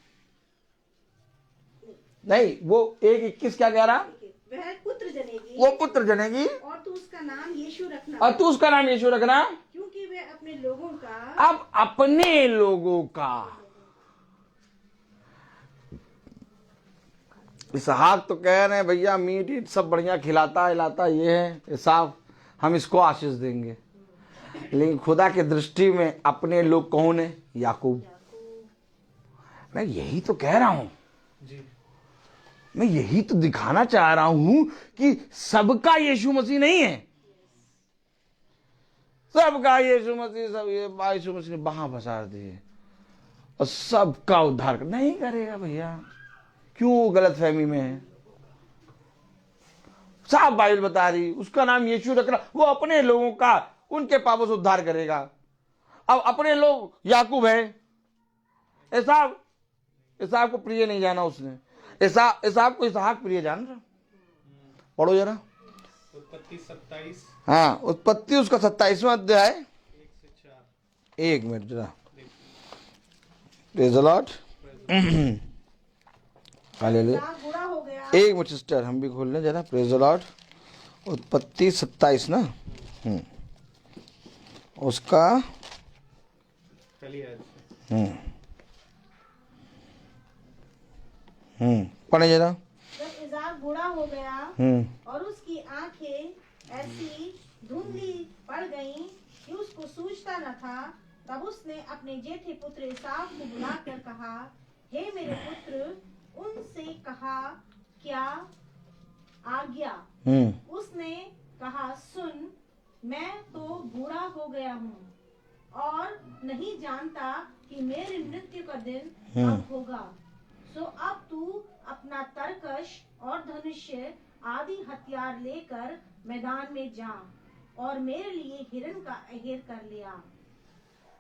नहीं, वो 1:21 क्या कह रहा? वह पुत्र जनेगी, वो पुत्र जनेगी और तू उसका नाम यीशु रखना, और तू उसका नाम यीशु रखना, क्योंकि वह अपने लोगों का, अब अपने लोगों का। इसहाक तो कह रहे हैं भैया मीट ईट सब बढ़िया खिलाता हिलाता ये है, इसहाक हम इसको आशीष देंगे, लेकिन खुदा की दृष्टि में अपने लोग कौन है? याकूब। मैं यही तो कह रहा हूं, मैं यही तो दिखाना चाह रहा हूं कि सबका यीशु मसीह नहीं है। सबका यीशु मसीह, सब ये यीशु मसीह ने बहा फंसा दिए और सबका उद्धार नहीं करेगा भैया। क्यों गलत फहमी में है? साफ बाइबल बता रही उसका नाम यीशु रखना, वो अपने लोगों का, उनके पापों से उद्धार करेगा। अब अपने लोग याकूब है, इसहाक को प्रिय नहीं जाना उसने, इसहाक को इसहाक प्रिय जान रहा। पढ़ो जरा उत्पत्ति 27, हाँ उत्पत्ति उसका 27वां अध्याय 1 मिनट जरा। Praise the Lord, hallelujah. इसहाक बूढ़ा हो गया, एक मिनट सिस्टर, हम भी खोल लें जरा। Praise the Lord. उत्पत्ति 27 ना, उसका चलिए पढ़े जरा। जब इसहाक बूढ़ा हो गया और उसकी आंखें ऐसी धुंधली पड़ गईं कि उसको सूझता न था, तब उसने अपने जेठे पुत्र इसहाक को बुलाकर कहा, हे मेरे पुत्र, उनसे कहा क्या आज्ञा? उसने कहा, सुन, मैं तो बूढ़ा हो गया हूँ और नहीं जानता कि मेरे मृत्यु का दिन कब होगा। सो अब तू अपना तरकश और धनुष्य आदि हथियार लेकर मैदान में जा और मेरे लिए हिरन का अहेर कर लिया।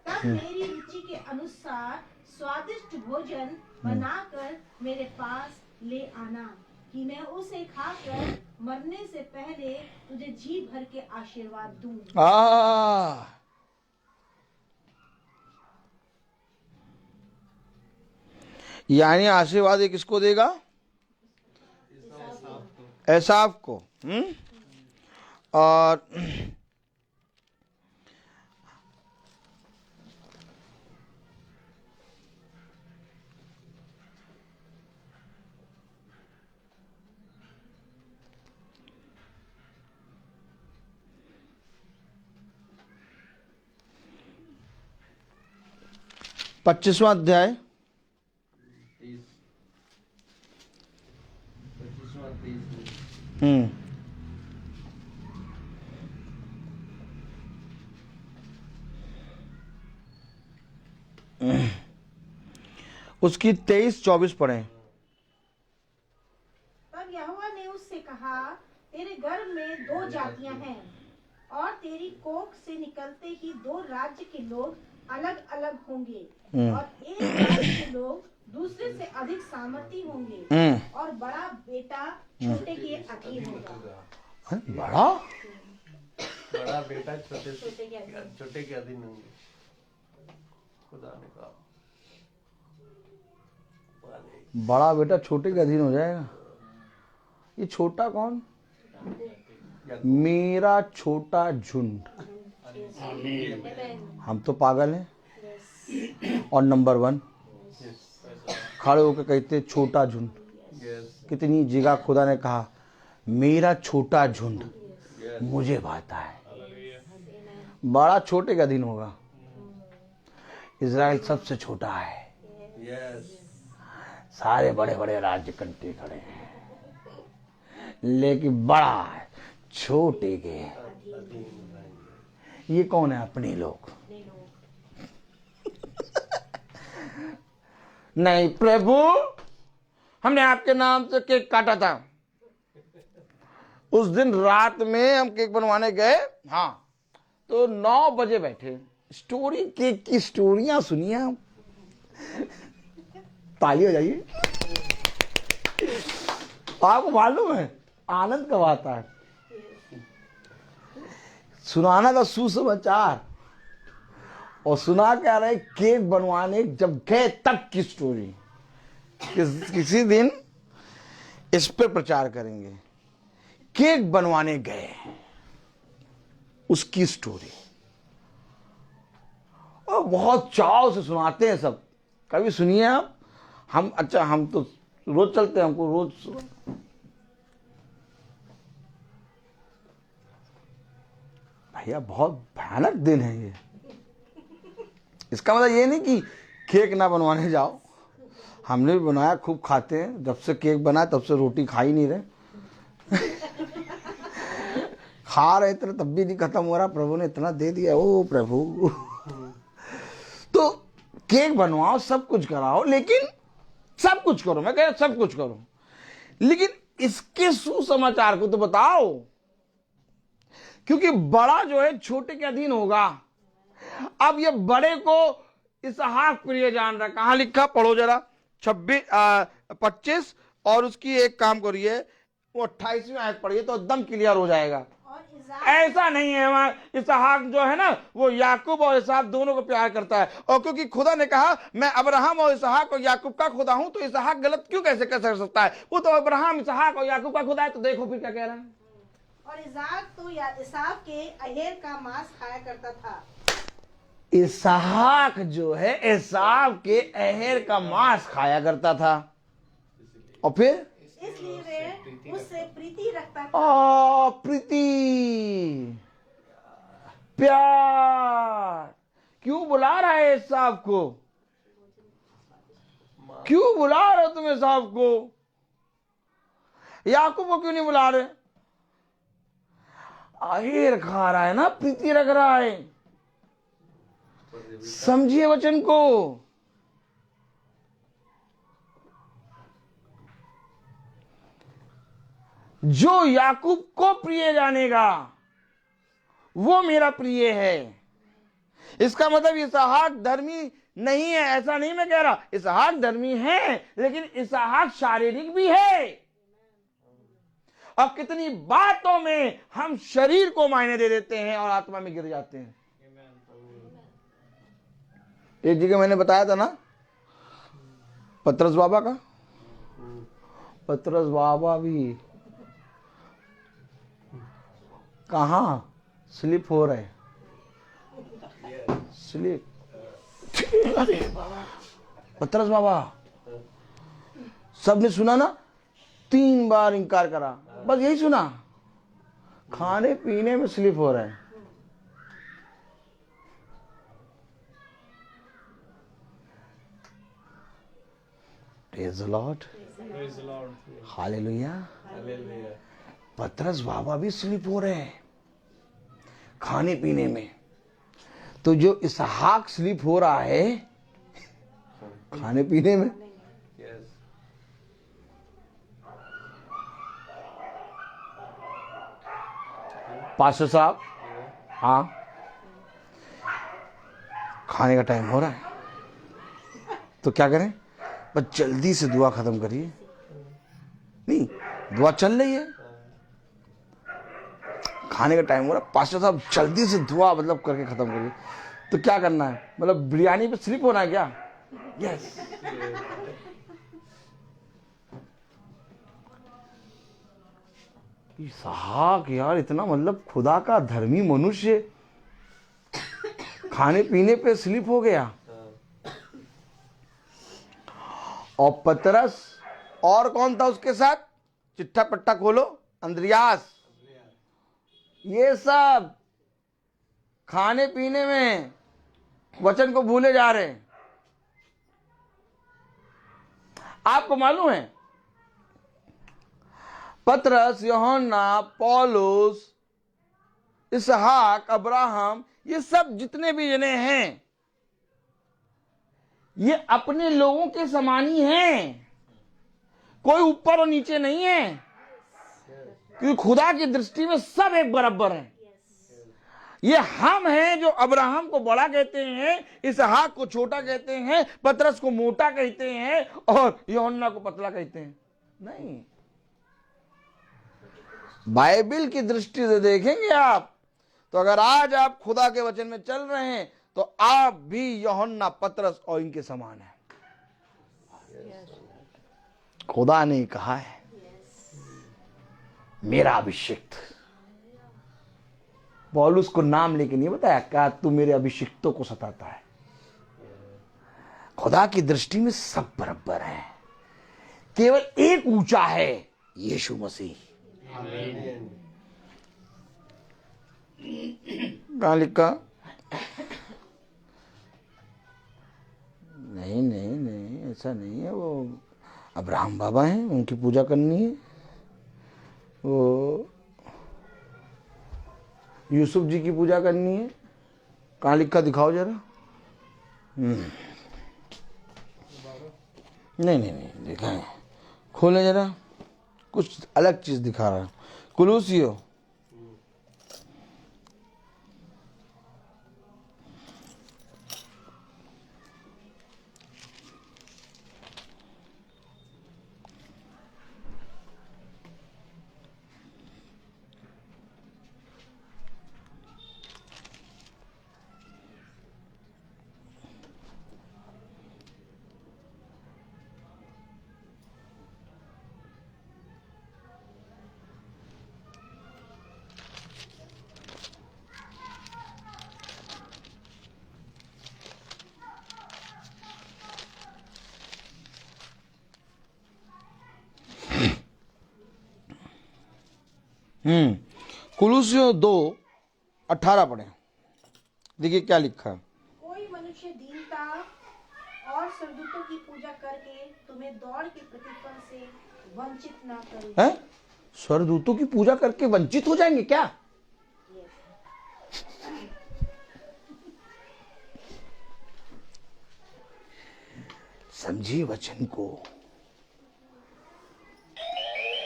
तब मेरी रुचि के अनुसार स्वादिष्ट भोजन बनाकर मेरे पास ले आना, कि मैं उसे खाकर मरने से पहले तुझे जी भर के आशीर्वाद दूं। यानी आशीर्वाद ये किसको देगा? एसाव को। और पच्चीसवां अध्याय 25वां उसकी 23-24 पढ़े। तब यहोवा ने उससे कहा, तेरे गर्भ में 2 जातियां हैं और तेरी कोख से निकलते ही 2 राज्य के लोग अलग अलग होंगे और एक राज्य के लोग दूसरे से अधिक सामर्थी होंगे और बड़ा बेटा छोटे के अधीन होगा। बड़ा बड़ा बेटा छोटे छोटे के अधीन होंगे। खुदा ने कहा बड़ा बेटा छोटे के अधीन हो जाएगा। ये छोटा कौन? मेरा छोटा झुंड। हम तो पागल हैं। और नंबर 1 खड़े होकर कहते छोटा झुंड। कितनी जगह खुदा ने कहा मेरा छोटा झुंड मुझे भाता है। बड़ा छोटे के अधीन होगा। इज़राइल सबसे छोटा है। सारे बड़े बड़े राज्य कंटे खड़े हैं, लेकिन बड़ा है छोटे के। ये कौन है? अपने लोग। नहीं प्रभु, हमने आपके नाम से केक काटा था। उस दिन रात में हम केक बनवाने गए, हाँ, तो 9 बजे बैठे। स्टोरी, केक की स्टोरियां सुनिए आप। ताली हो जाइए। आपको मालूम है आनंद कब आता है? सुनाना था सुसमाचार, और सुना क्या रहे? केक बनवाने जब गए तब की स्टोरी। किसी दिन इस पे प्रचार करेंगे। केक बनवाने गए, उसकी स्टोरी। और बहुत चाव से सुनाते हैं सब। कभी सुनिए आप। हम अच्छा, हम तो रोज चलते हैं, हमको रोज। भैया बहुत भयानक दिन है ये। इसका मतलब ये नहीं कि केक ना बनवाने जाओ। हमने भी बनाया, खूब खाते हैं। जब से केक बना तब से रोटी खा ही नहीं रहे। खा रहे थे तब भी नहीं खत्म हो रहा। प्रभु ने इतना दे दिया। ओ प्रभु। तो केक बनवाओ, सब कुछ कराओ, लेकिन सब कुछ करो। मैं कह रहा सब कुछ करो, लेकिन इसके सुसमाचार को तो बताओ। क्योंकि बड़ा जो है छोटे के अधीन होगा। अब ये बड़े को इसहाक प्रिय जान रहा। कहां लिखा? पढ़ो जरा। 25 और उसकी एक काम करिए, वो 28वीं आयत पढ़िए तो एकदम क्लियर हो जाएगा। ऐसा नहीं है वहां। इसहाक जो है ना, वो याकूब और इसहाक दोनों को प्यार करता है। और क्योंकि खुदा ने कहा मैं अब्राहम और इसहाक और याकूब का खुदा हूं, तो इसहाक गलत क्यों कैसे कर सकता है? वो तो अब्राहम, इसहाक और याकूब का खुदा है। तो देखो फिर क्या कह रहा है। और इसाक तो इसाक के अहेर का मांस खाया करता था। इसहाक जो है एसाव के अहेर का मांस खाया करता था, और फिर इसलिए वे उससे प्रीति रखता था। प्रीति, प्यार। क्यों बुला रहा है एसाव को? क्यों बुला रहे हो तुम एसाव को? याकूब को क्यों नहीं बुला रहे? अहेर खा रहा है ना, प्रीति रख रहा है। समझिए वचन को। जो याकूब को प्रिय जानेगा वो मेरा प्रिय है। इसका मतलब इसहाक धर्मी नहीं है, ऐसा नहीं मैं कह रहा। इसहाक धर्मी है, लेकिन इसहाक शारीरिक भी है। अब कितनी बातों में हम शरीर को मायने दे देते हैं और आत्मा में गिर जाते हैं। एक जगह मैंने बताया था ना, पतरस बाबा का, पतरस बाबा भी कहाँ स्लिप हो रहे, स्लिप। अरे पतरस बाबा, सबने सुना ना, 3 बार इनकार करा, बस यही सुना, खाने पीने में स्लिप हो रहा है। Praise the Lord, hallelujah. पतरस बाबा भी स्लिप हो रहे हैं खाने पीने में। तो जो इसहाक स्लिप हो रहा है खाने पीने में, पास्टर साहब, हाँ, खाने का टाइम हो रहा है, तो क्या करें? बस जल्दी से दुआ खत्म करिए। नहीं, दुआ चल रही है, खाने का टाइम हो रहा है, पास्टर साहब जल्दी से दुआ मतलब करके खत्म करिए। तो क्या करना है? मतलब बिरयानी पे स्लिप होना है क्या? यस। इसहाक यार इतना मतलब खुदा का धर्मी मनुष्य खाने पीने पे स्लिप हो गया। और पतरस और कौन था उसके साथ? चिट्ठा पट्टा खोलो, अंद्रियास, ये सब खाने पीने में वचन को भूले जा रहे हैं। आपको मालूम है पतरस, यूहन्ना, पौलुस, इसहाक, अब्राहम, ये सब जितने भी जने हैं ये अपने लोगों के समान ही हैं, कोई ऊपर और नीचे नहीं है, क्योंकि खुदा की दृष्टि में सब एक बराबर हैं। ये हम हैं जो अब्राहम को बड़ा कहते हैं, इसहाक को छोटा कहते हैं, पतरस को मोटा कहते हैं और यूहन्ना को पतला कहते हैं। नहीं, बाइबल की दृष्टि से देखेंगे आप तो अगर आज आप खुदा के वचन में चल रहे हैं तो आप भी यूहन्ना, पतरस और इनके समान हैं। खुदा ने कहा है मेरा अभिषिक्त। पौलुस को नाम लेके नहीं बताया, क्या तू मेरे अभिषिक्तों को सताता है। खुदा की दृष्टि में सब बराबर है, केवल एक ऊंचा है, यीशु मसीह। कहां लिखा? नहीं नहीं नहीं, ऐसा नहीं है। वो अब्राहम बाबा हैं, उनकी पूजा करनी है। वो यूसुफ जी की पूजा करनी है। कहाँ लिखा? दिखाओ जरा। नहीं नहीं नहीं, देखा है, खोले जरा, कुछ अलग चीज दिखा रहा है। कुलूसियो, कुलूसियो 2:18 पढ़े। देखिए क्या लिखा है। कोई मनुष्य दीनता और स्वर्गदूतों की पूजा करके तुम्हें दौड़ के प्रतिफल से वंचित ना करे। हैं? स्वर्गदूतों की पूजा करके वंचित हो जाएंगे क्या? समझिए वचन को।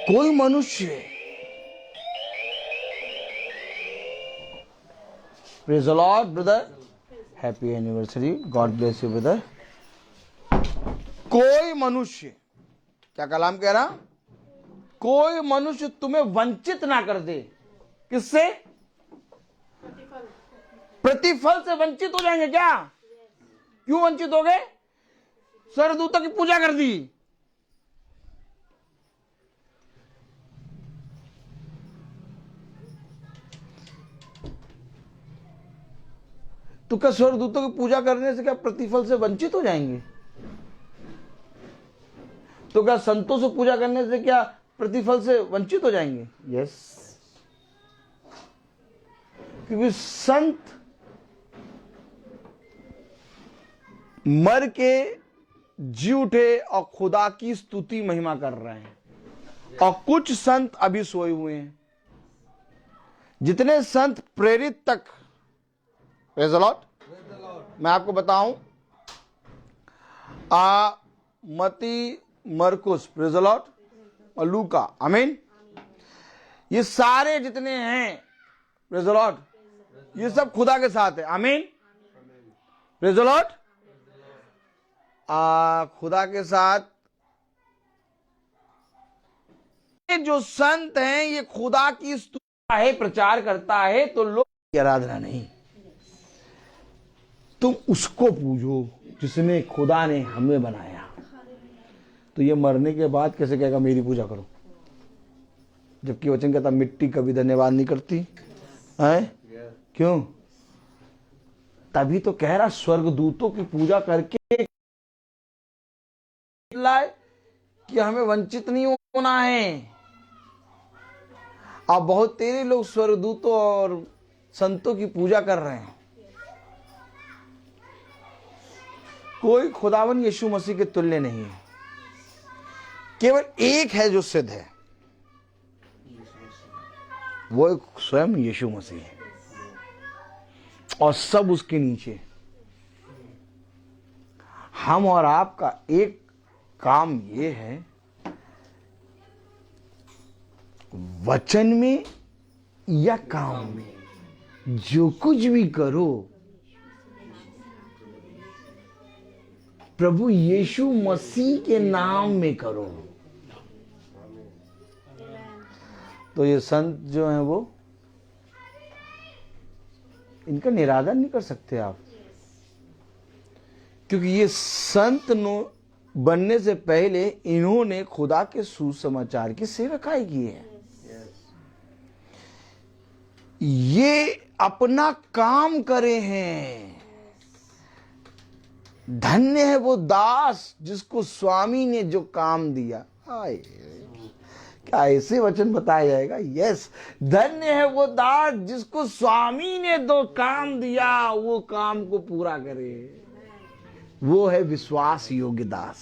कोई मनुष्य, praise the Lord brother, happy anniversary, God bless you brother. कोई मनुष्य, क्या कलाम कह रहा? कोई मनुष्य तुम्हें वंचित ना कर दे। किससे? प्रतिफल से वंचित हो जाएंगे क्या? क्यों वंचित हो गए? स्वर्गदूतों की पूजा कर दी। तो क्या स्वर्गदूतों की पूजा करने से क्या प्रतिफल से वंचित हो जाएंगे? तो क्या संतों से पूजा करने से क्या प्रतिफल से वंचित हो जाएंगे? यस, क्योंकि संत मर के जी उठे और खुदा की स्तुति महिमा कर रहे हैं, और कुछ संत अभी सोए हुए हैं। जितने संत प्रेरित तक, प्रेज़ द लॉर्ड, मैं आपको बताऊं, मती, मरकुस, प्रेज़ द लॉर्ड, और लूका, आमीन, ये सारे जितने हैं, प्रेज़ द लॉर्ड, ये सब खुदा के साथ है। आमीन, प्रेज़ द लॉर्ड। खुदा के साथ ये जो संत हैं, ये खुदा की स्तुति है, प्रचार करता है, तो लोग की आराधना नहीं, तुम उसको पूजो जिसने, खुदा ने हमें बनाया। तो ये मरने के बाद कैसे कहेगा मेरी पूजा करो, जबकि वचन कहता मिट्टी कभी धन्यवाद नहीं करती है? क्यों? तभी तो कह रहा स्वर्गदूतों की पूजा करके लाए कि हमें वंचित नहीं होना है। अब बहुत तेरे लोग स्वर्गदूतों और संतों की पूजा कर रहे हैं। कोई खुदावन यीशु मसीह के तुल्य नहीं है, केवल एक है जो सिद्ध है, वो स्वयं यीशु मसीह है, और सब उसके नीचे। हम और आपका एक काम ये है, वचन में या काम में जो कुछ भी करो, प्रभु यीशु मसीह के नाम में करो। तो ये संत जो हैं वो, इनका निरादर नहीं कर सकते आप, क्योंकि ये संत बनने से पहले इन्होंने खुदा के सुसमाचार की सेवकाई की है। ये अपना काम करे हैं। धन्य है वो दास जिसको स्वामी ने जो काम दिया। आए, क्या ऐसे वचन बताया जाएगा? यस, धन्य है वो दास जिसको स्वामी ने जो काम दिया, वो काम को पूरा करे। वो है विश्वास योग्य दास।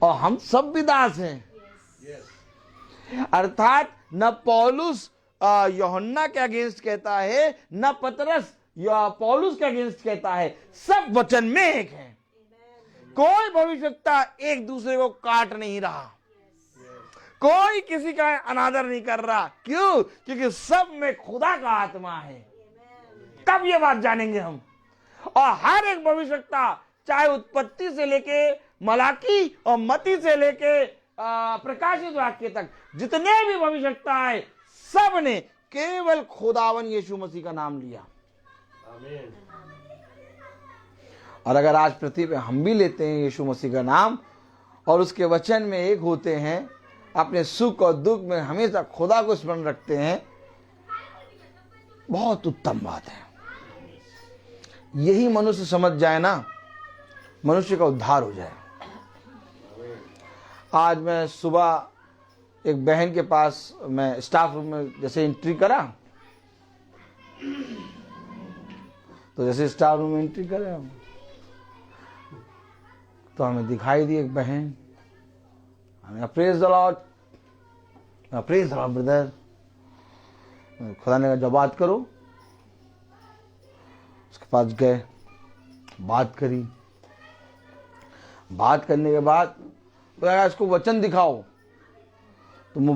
और हम सब भी दास हैं। अर्थात न पौलुस यूहन्ना के अगेंस्ट कहता है, न पतरस या पौलुस के अगेंस्ट कहता है, सब वचन में एक है। कोई भविष्यवक्ता एक दूसरे को काट नहीं रहा, कोई किसी का अनादर नहीं कर रहा। क्यों? क्योंकि सब में खुदा का आत्मा है। कब ये बात जानेंगे हम? और हर एक भविष्यवक्ता, चाहे उत्पत्ति से लेके मलाकी और मती से लेके प्रकाशित वाक्य तक, जितने भी भविष्यवक्ता है, सब ने केवल खुदावन यीशु मसीह का नाम लिया। आमीन। और अगर आज पृथ्वी पे हम भी लेते हैं यीशु मसीह का नाम और उसके वचन में एक होते हैं, अपने सुख और दुख में हमेशा खुदा को स्मरण रखते हैं, बहुत उत्तम बात है। यही मनुष्य समझ जाए ना, मनुष्य का उद्धार हो जाए। आज मैं सुबह एक बहन के पास, मैं स्टाफ रूम में जैसे एंट्री करा, तो जैसे स्टाफ रूम में एंट्री करा तो हमें दिखाई दी एक बहन। हमें praise the Lord, praise the Lord brother. खुदा ने कहा जब बात करो। उसके पास गए, बात करी। बात करने के बाद तो इसको वचन दिखाओ। तो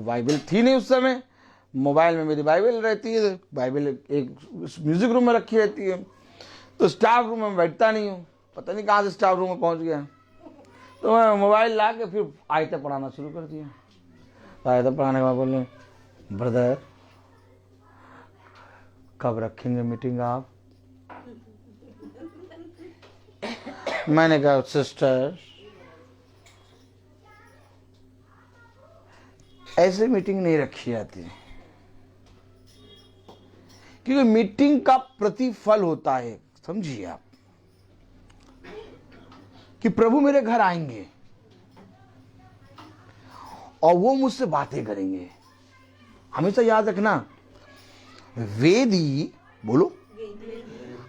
बाइबल थी नहीं उस समय। मोबाइल में मेरी बाइबल रहती है, बाइबल एक म्यूजिक रूम में रखी रहती है। तो स्टाफ रूम में बैठता नहीं हूँ, पता नहीं कहाँ से स्टाफ रूम में पहुँच गया। तो मैं मोबाइल ला के फिर आयतें पढ़ाना शुरू कर दिया। तो आयतें पढ़ाने के बाद बोले, ब्रदर कब रखेंगे मीटिंग आप? मैंने कहा सिस्टर ऐसे मीटिंग नहीं रखी जाती, क्योंकि मीटिंग का प्रतिफल होता है। समझिए आप कि प्रभु मेरे घर आएंगे और वो मुझसे बातें करेंगे। हमेशा याद रखना, वेदी बोलो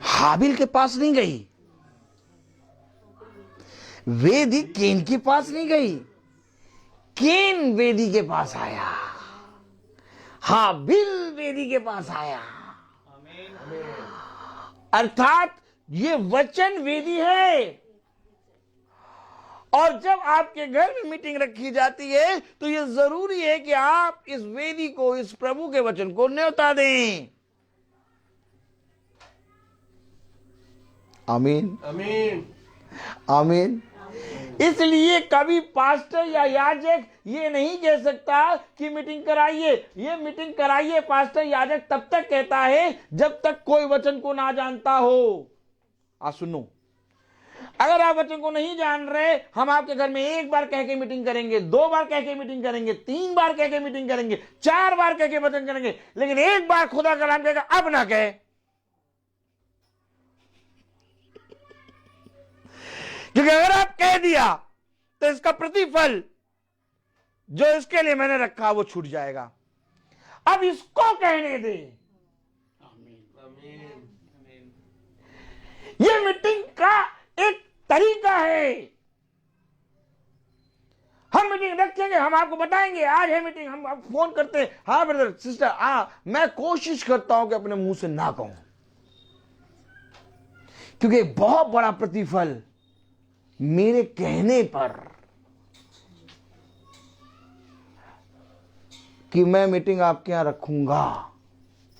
हाबिल के पास नहीं गई, वेदी केन के पास नहीं गई, केन वेदी के पास आया, हाबिल वेदी के पास आया। अर्थात ये वचन वेदी है। और जब आपके घर में मीटिंग रखी जाती है तो ये जरूरी है कि आप इस वेदी को, इस प्रभु के वचन को न्योता दें। आमीन आमीन। आमीन। इसलिए कभी पास्टर या याजक ये नहीं कह सकता कि मीटिंग कराइए। ये मीटिंग कराइए पास्टर याजक तब तक कहता है जब तक कोई वचन को ना जानता हो। सुनो, अगर आप वचन को नहीं जान रहे, हम आपके घर में एक बार कह के मीटिंग करेंगे, 2 बार कह के मीटिंग करेंगे, 3 बार कह के मीटिंग करेंगे, 4 बार कह के वचन करेंगे, लेकिन एक बार खुदा का नाम कहेगा अब ना कहे। क्योंकि अगर आप कह दिया तो इसका प्रतिफल जो इसके लिए मैंने रखा वो छूट जाएगा। अब इसको कहने दे। ये मीटिंग का एक तरीका है। हम मीटिंग रखेंगे, हम आपको बताएंगे आज है मीटिंग, हम आप फोन करते हैं, हाँ ब्रदर सिस्टर मैं कोशिश करता हूं कि अपने मुंह से ना कहूं, क्योंकि एक बहुत बड़ा प्रतिफल मेरे कहने पर कि मैं मीटिंग आपके यहां रखूंगा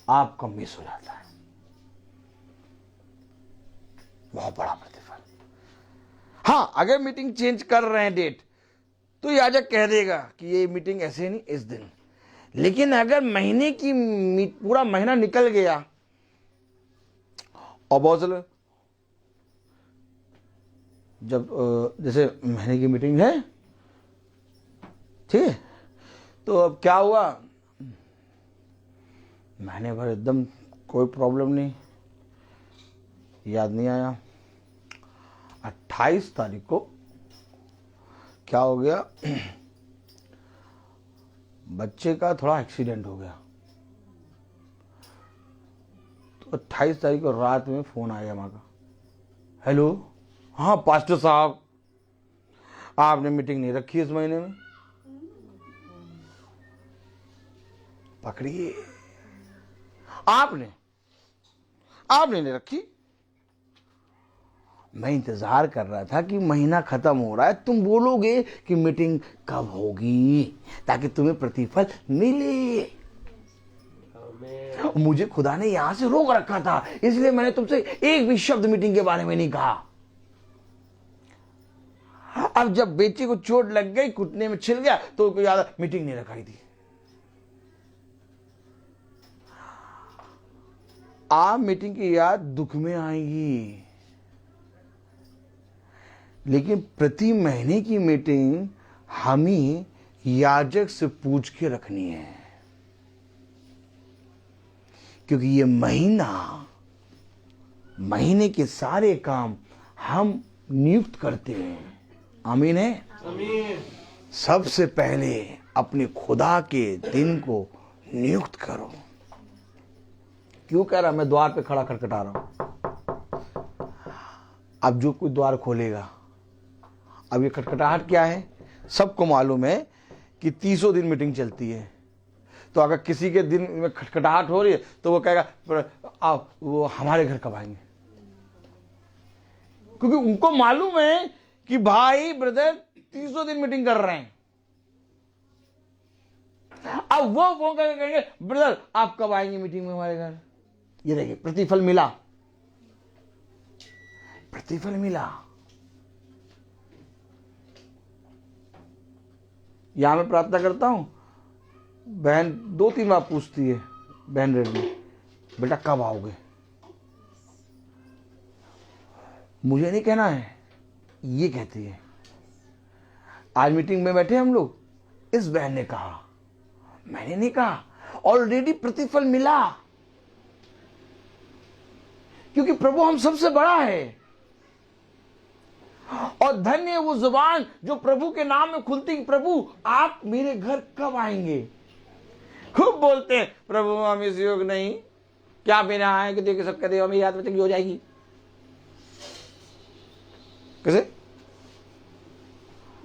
आपका मिस हो जाता है। बहुत बड़ा प्रतिफल। हाँ, अगर मीटिंग चेंज कर रहे हैं डेट तो याजक कह देगा कि ये मीटिंग ऐसे नहीं इस दिन। लेकिन अगर महीने की पूरा महीना निकल गया और बहुत सारे जब जैसे महीने की मीटिंग है, ठीक है, तो अब क्या हुआ, महीने भर एकदम कोई प्रॉब्लम नहीं, याद नहीं आया, 28 तारीख को क्या हो गया, बच्चे का थोड़ा एक्सीडेंट हो गया। तो 28 तारीख को रात में फोन आया माँ का, हेलो हाँ पास्टर साहब आपने मीटिंग नहीं रखी इस महीने में। पकड़िए, आपने नहीं रखी। मैं इंतजार कर रहा था कि महीना खत्म हो रहा है, तुम बोलोगे कि मीटिंग कब होगी ताकि तुम्हें प्रतिफल मिले। मुझे खुदा ने यहां से रोक रखा था, इसलिए मैंने तुमसे एक भी शब्द मीटिंग के बारे में नहीं कहा। अब जब बेटी को चोट लग गई, घुटने में छिल गया, तो कोई याद मीटिंग नहीं रखाई थी। आप मीटिंग की याद दुख में आएगी, लेकिन प्रति महीने की मीटिंग हमें याजक से पूछ के रखनी है, क्योंकि ये महीने के सारे काम हम नियुक्त करते हैं। आमीन है। आमीन। सबसे पहले अपने खुदा के दिन को नियुक्त करो। क्यों कह रहा, मैं द्वार पे खड़ा खटखटा रहा हूं। अब जो कोई द्वार खोलेगा, अब ये खटखटाहट क्या है, सबको मालूम है कि 30 दिन मीटिंग चलती है। तो अगर किसी के दिन में खटखटाहट हो रही है तो वो कहेगा आप वो हमारे घर कब आएंगे, क्योंकि उनको मालूम है कि भाई ब्रदर 30 दिन मीटिंग कर रहे हैं। अब वो फोन करके कहेंगे ब्रदर आप कब आएंगे मीटिंग में हमारे घर। ये देखिए प्रतिफल मिला, प्रतिफल मिला। यहां मैं प्रार्थना करता हूं, बहन 2-3 बार पूछती है, बहन रेडी बेटा कब आओगे। मुझे नहीं कहना है, ये कहती है। आज मीटिंग में बैठे हम लोग, इस बहन ने कहा, मैंने नहीं कहा, ऑलरेडी प्रतिफल मिला, क्योंकि प्रभु हम सबसे बड़ा है। और धन्य है वो जुबान जो प्रभु के नाम में खुलती, प्रभु आप मेरे घर कब आएंगे। खूब बोलते हैं, प्रभु हम इस योग नहीं, क्या मेरे आए कि देखिए सब कहते मेरी याद में चंगी हो जाएगी। कैसे?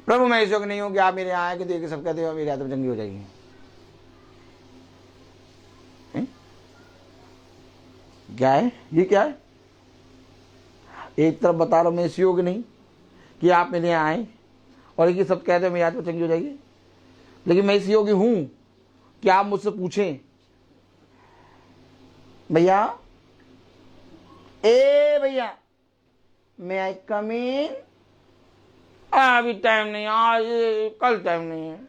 प्रभु मैं इस योग नहीं हूं कि आप मेरे आए कि देखिए सब कहते हो मेरी याद में चंगी हो जाएगी। क्या है ये? क्या है? एक तरफ बता रहा हूं मैं इस योग नहीं कि आप मेरे यहाँ आए, और एक ही सब कहते हो मेरी याद में चंगी हो जाएगी। लेकिन मैं इस योग्य हूं कि आप मुझसे पूछें, भैया भैया मैं आई कम इन? अभी टाइम नहीं, आज कल टाइम नहीं है,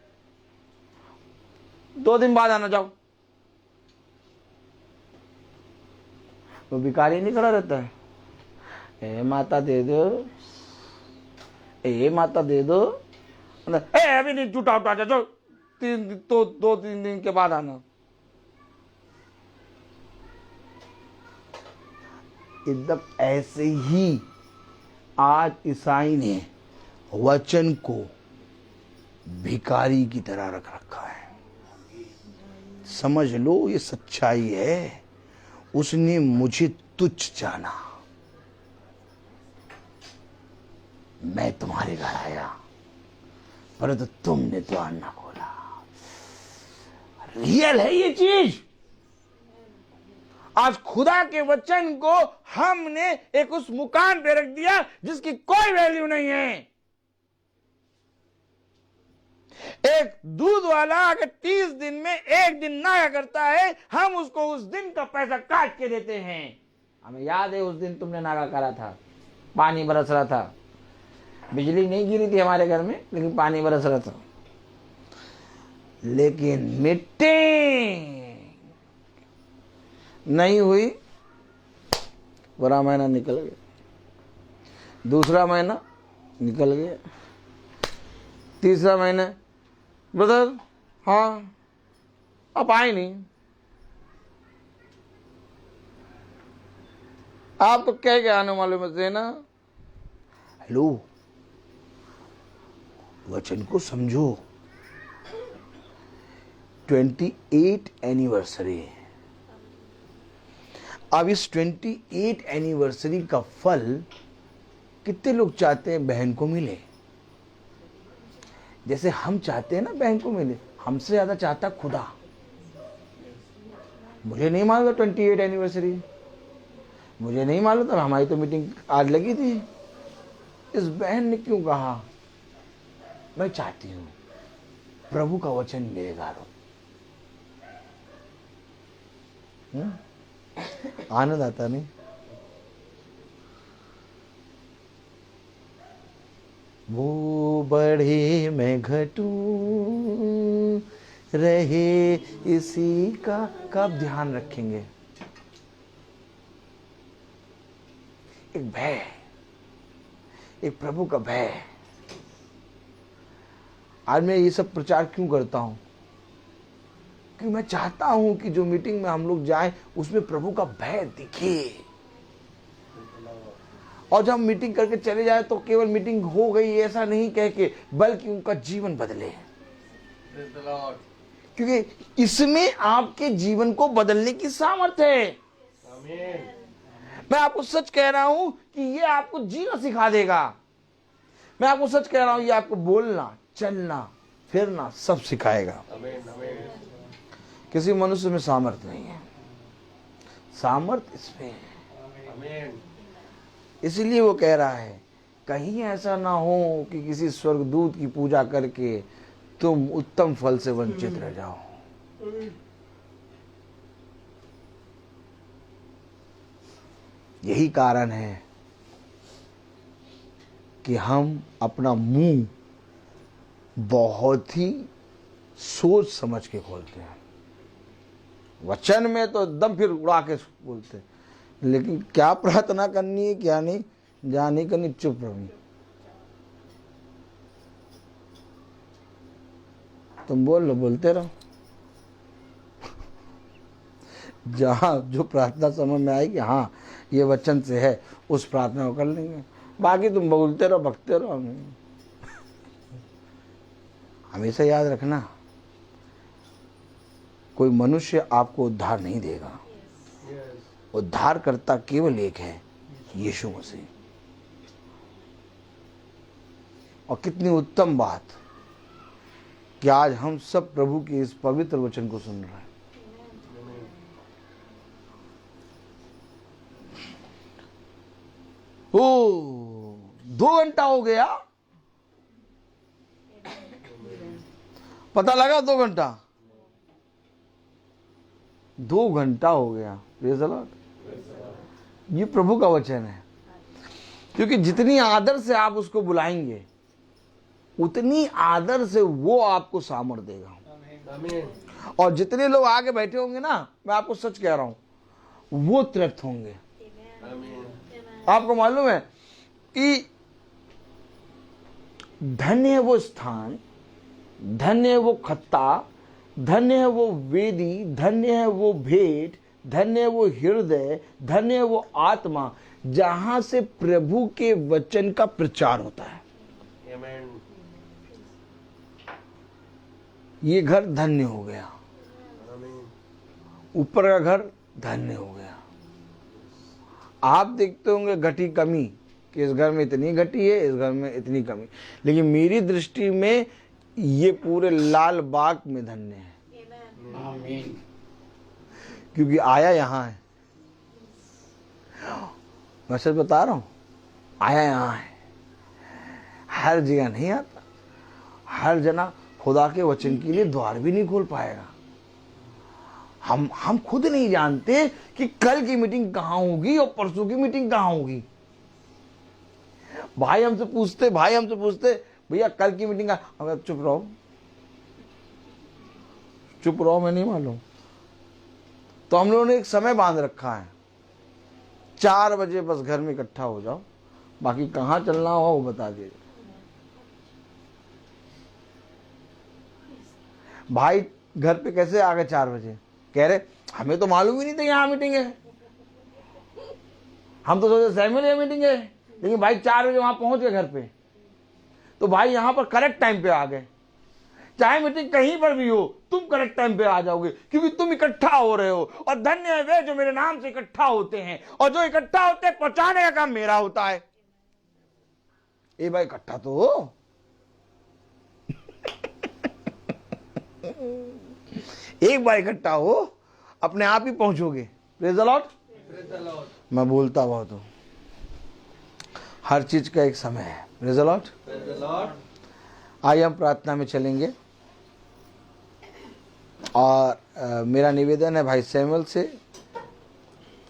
2 दिन बाद आना, जाओ। वो भिखारी नहीं खड़ा रहता है, ए माता दे दो, ए माता दे दो, अभी नहीं, झूठा उठा जाओ, 2-3 दिन के बाद आना। एकदम ऐसे ही आज ईसाई ने वचन को भिखारी की तरह रख रखा है। समझ लो ये सच्चाई है। उसने मुझे तुच्छ जाना, मैं तुम्हारे घर आया परंतु तुमने द्वार ना खोला। रियल है ये चीज। आज खुदा के वचन को हमने एक उस मुकाम पे रख दिया जिसकी कोई वैल्यू नहीं है। एक दूध वाला अगर 30 दिन में 1 दिन नाया करता है, हम उसको उस दिन का पैसा काट के देते हैं। हमें याद है उस दिन तुमने नागा करा था, पानी बरस रहा था, बिजली नहीं गिरी थी हमारे घर में, लेकिन पानी बरस रहा था। लेकिन मीटिंग नहीं हुई, बुरा महीना निकल गया, दूसरा महीना निकल गया, तीसरा महीना, ब्रदर हाँ आप आए नहीं, आप तो कह के आने वाले में से ना। हेलो, वचन को समझो। 28 एनिवर्सरी है। अब इस 28 एनिवर्सरी का फल कितने लोग चाहते हैं बहन को मिले? जैसे हम चाहते हैं ना बहन को मिले, हमसे ज्यादा चाहता खुदा। मुझे नहीं मालूम था 28 एनिवर्सरी, मुझे नहीं मालूम था, हमारी तो मीटिंग आज लगी थी। इस बहन ने क्यों कहा मैं चाहती हूं प्रभु का वचन मेरे घर हो। आनंद आता नहीं? वो बढ़े मैं घटूं रहे इसी का कब ध्यान रखेंगे? एक भय, एक प्रभु का भय। आज मैं ये सब प्रचार क्यों करता हूं? क्योंकि मैं चाहता हूं कि जो मीटिंग में हम लोग जाएं उसमें प्रभु का भय दिखे, और जब मीटिंग करके चले जाए तो केवल मीटिंग हो गई ऐसा नहीं कह के, बल्कि उनका जीवन बदले। क्योंकि इसमें आपके जीवन को बदलने की सामर्थ्य है। मैं आपको सच कह रहा हूं कि ये आपको जीना सिखा देगा। मैं आपको सच कह रहा हूं, ये आपको बोलना, चलना, फिरना सब सिखाएगा। किसी मनुष्य में सामर्थ्य नहीं है, सामर्थ्य इसमें है। इसलिए वो कह रहा है, कहीं ऐसा ना हो कि किसी स्वर्गदूत की पूजा करके तुम उत्तम फल से वंचित रह जाओ। यही कारण है कि हम अपना मुंह बहुत ही सोच समझ के खोलते हैं। वचन में तो एकदम फिर उड़ा के बोलते हैं, लेकिन क्या प्रार्थना करनी है क्या नहीं, जहाँ नहीं करनी चुप रहो। तुम बोल लो, बोलते रहो। जहाँ जो प्रार्थना समझ में आएगी, हाँ ये वचन से है, उस प्रार्थना को कर लेंगे। बाकी तुम बोलते रहो, बकते रहो। हमेशा याद रखना, कोई मनुष्य आपको उद्धार नहीं देगा। उद्धारकर्ता केवल एक है, यीशु मसीह। और कितनी उत्तम बात कि आज हम सब प्रभु के इस पवित्र वचन को सुन रहे हैं। ओ 2 घंटा हो गया, पता लगा 2 घंटा, 2 घंटा हो गया। Praise the Lord. ये प्रभु का वचन है, क्योंकि जितनी आदर से आप उसको बुलाएंगे, उतनी आदर से वो आपको सामर्थ देगा। और जितने लोग आगे बैठे होंगे ना, मैं आपको सच कह रहा हूं, वो तृप्त होंगे। आपको मालूम है कि धन्य है वो स्थान, धन्य है वो खत्ता, धन्य है वो वेदी, धन्य है वो भेंट, धन्य है वो हृदय, धन्य है वो आत्मा, जहां से प्रभु के वचन का प्रचार होता है। ये घर धन्य हो गया, ऊपर का घर धन्य हो गया। आप देखते होंगे घटी कमी, कि इस घर में इतनी घटी है, इस घर में इतनी कमी, लेकिन मेरी दृष्टि में ये पूरे लाल बाग में धन्य है। आमीन। क्योंकि आया यहां है, मैं सच बता रहा हूं, आया यहां है, हर जगह नहीं आता। हर जना खुदा के वचन के लिए द्वार भी नहीं खोल पाएगा। हम खुद नहीं जानते कि कल की मीटिंग कहां होगी और परसों की मीटिंग कहां होगी। भाई हमसे पूछते भैया कल की मीटिंग का, चुप रहो, मैं नहीं मालूम। तो हम लोगों ने एक समय बांध रखा है, 4 बजे बस घर में इकट्ठा हो जाओ, बाकी कहां चलना होगा वो बता दीजिए। भाई घर पे कैसे आ गए 4 बजे? कह रहे हमें तो मालूम ही नहीं था यहाँ मीटिंग है, हम तो सोचे सैमुअल मीटिंग है, लेकिन भाई 4 बजे वहां पहुंच गए घर पे, तो भाई यहां पर करेक्ट टाइम पे आ गए। चाहे मीटिंग कहीं पर भी हो, तुम करेक्ट टाइम पे आ जाओगे, क्योंकि तुम इकट्ठा हो रहे हो। और धन्य है वे जो मेरे नाम से इकट्ठा होते हैं, और जो इकट्ठा होते हैं पहुंचाने का काम मेरा होता है। ए भाई इकट्ठा तो हो। एक बार इकट्ठा हो, अपने आप ही पहुंचोगे। Praise the Lord. मैं बोलता बहुत हूं, हर चीज का एक समय है। Praise the Lord. आइए हम प्रार्थना में चलेंगे, और मेरा निवेदन है भाई सैमुअल से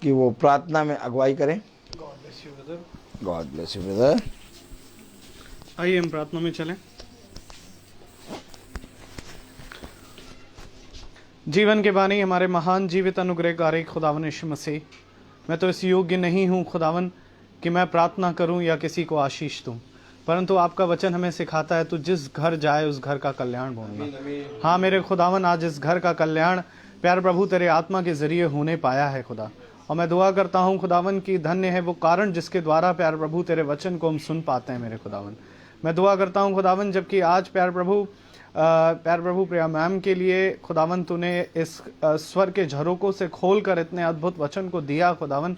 कि वो प्रार्थना में अगुवाई करें। God bless you brother. आइए हम प्रार्थना में चलें। जीवन के बानी हमारे महान जीवित अनुग्रहकारी खुदावन यीशु मसीह, मैं तो इस योग्य नहीं हूँ खुदावन कि मैं प्रार्थना करूँ या किसी को आशीष दूँ, परंतु आपका वचन हमें सिखाता है, तू जिस घर जाए उस घर का कल्याण बोलना। हाँ मेरे खुदावन, आज इस घर का कल्याण प्यार प्रभु तेरे आत्मा के जरिए होने पाया है खुदा। और मैं दुआ करता हूँ खुदावन की धन्य है वो कारण जिसके द्वारा प्यार प्रभु तेरे वचन को हम सुन पाते हैं मेरे खुदावन। मैं दुआ करता हूँ खुदावन, जबकि आज प्यार प्रभु प्रिया मैम के लिए खुदावन तूने इस स्वर के झरोकों से खोलकर इतने अद्भुत वचन को दिया खुदावन।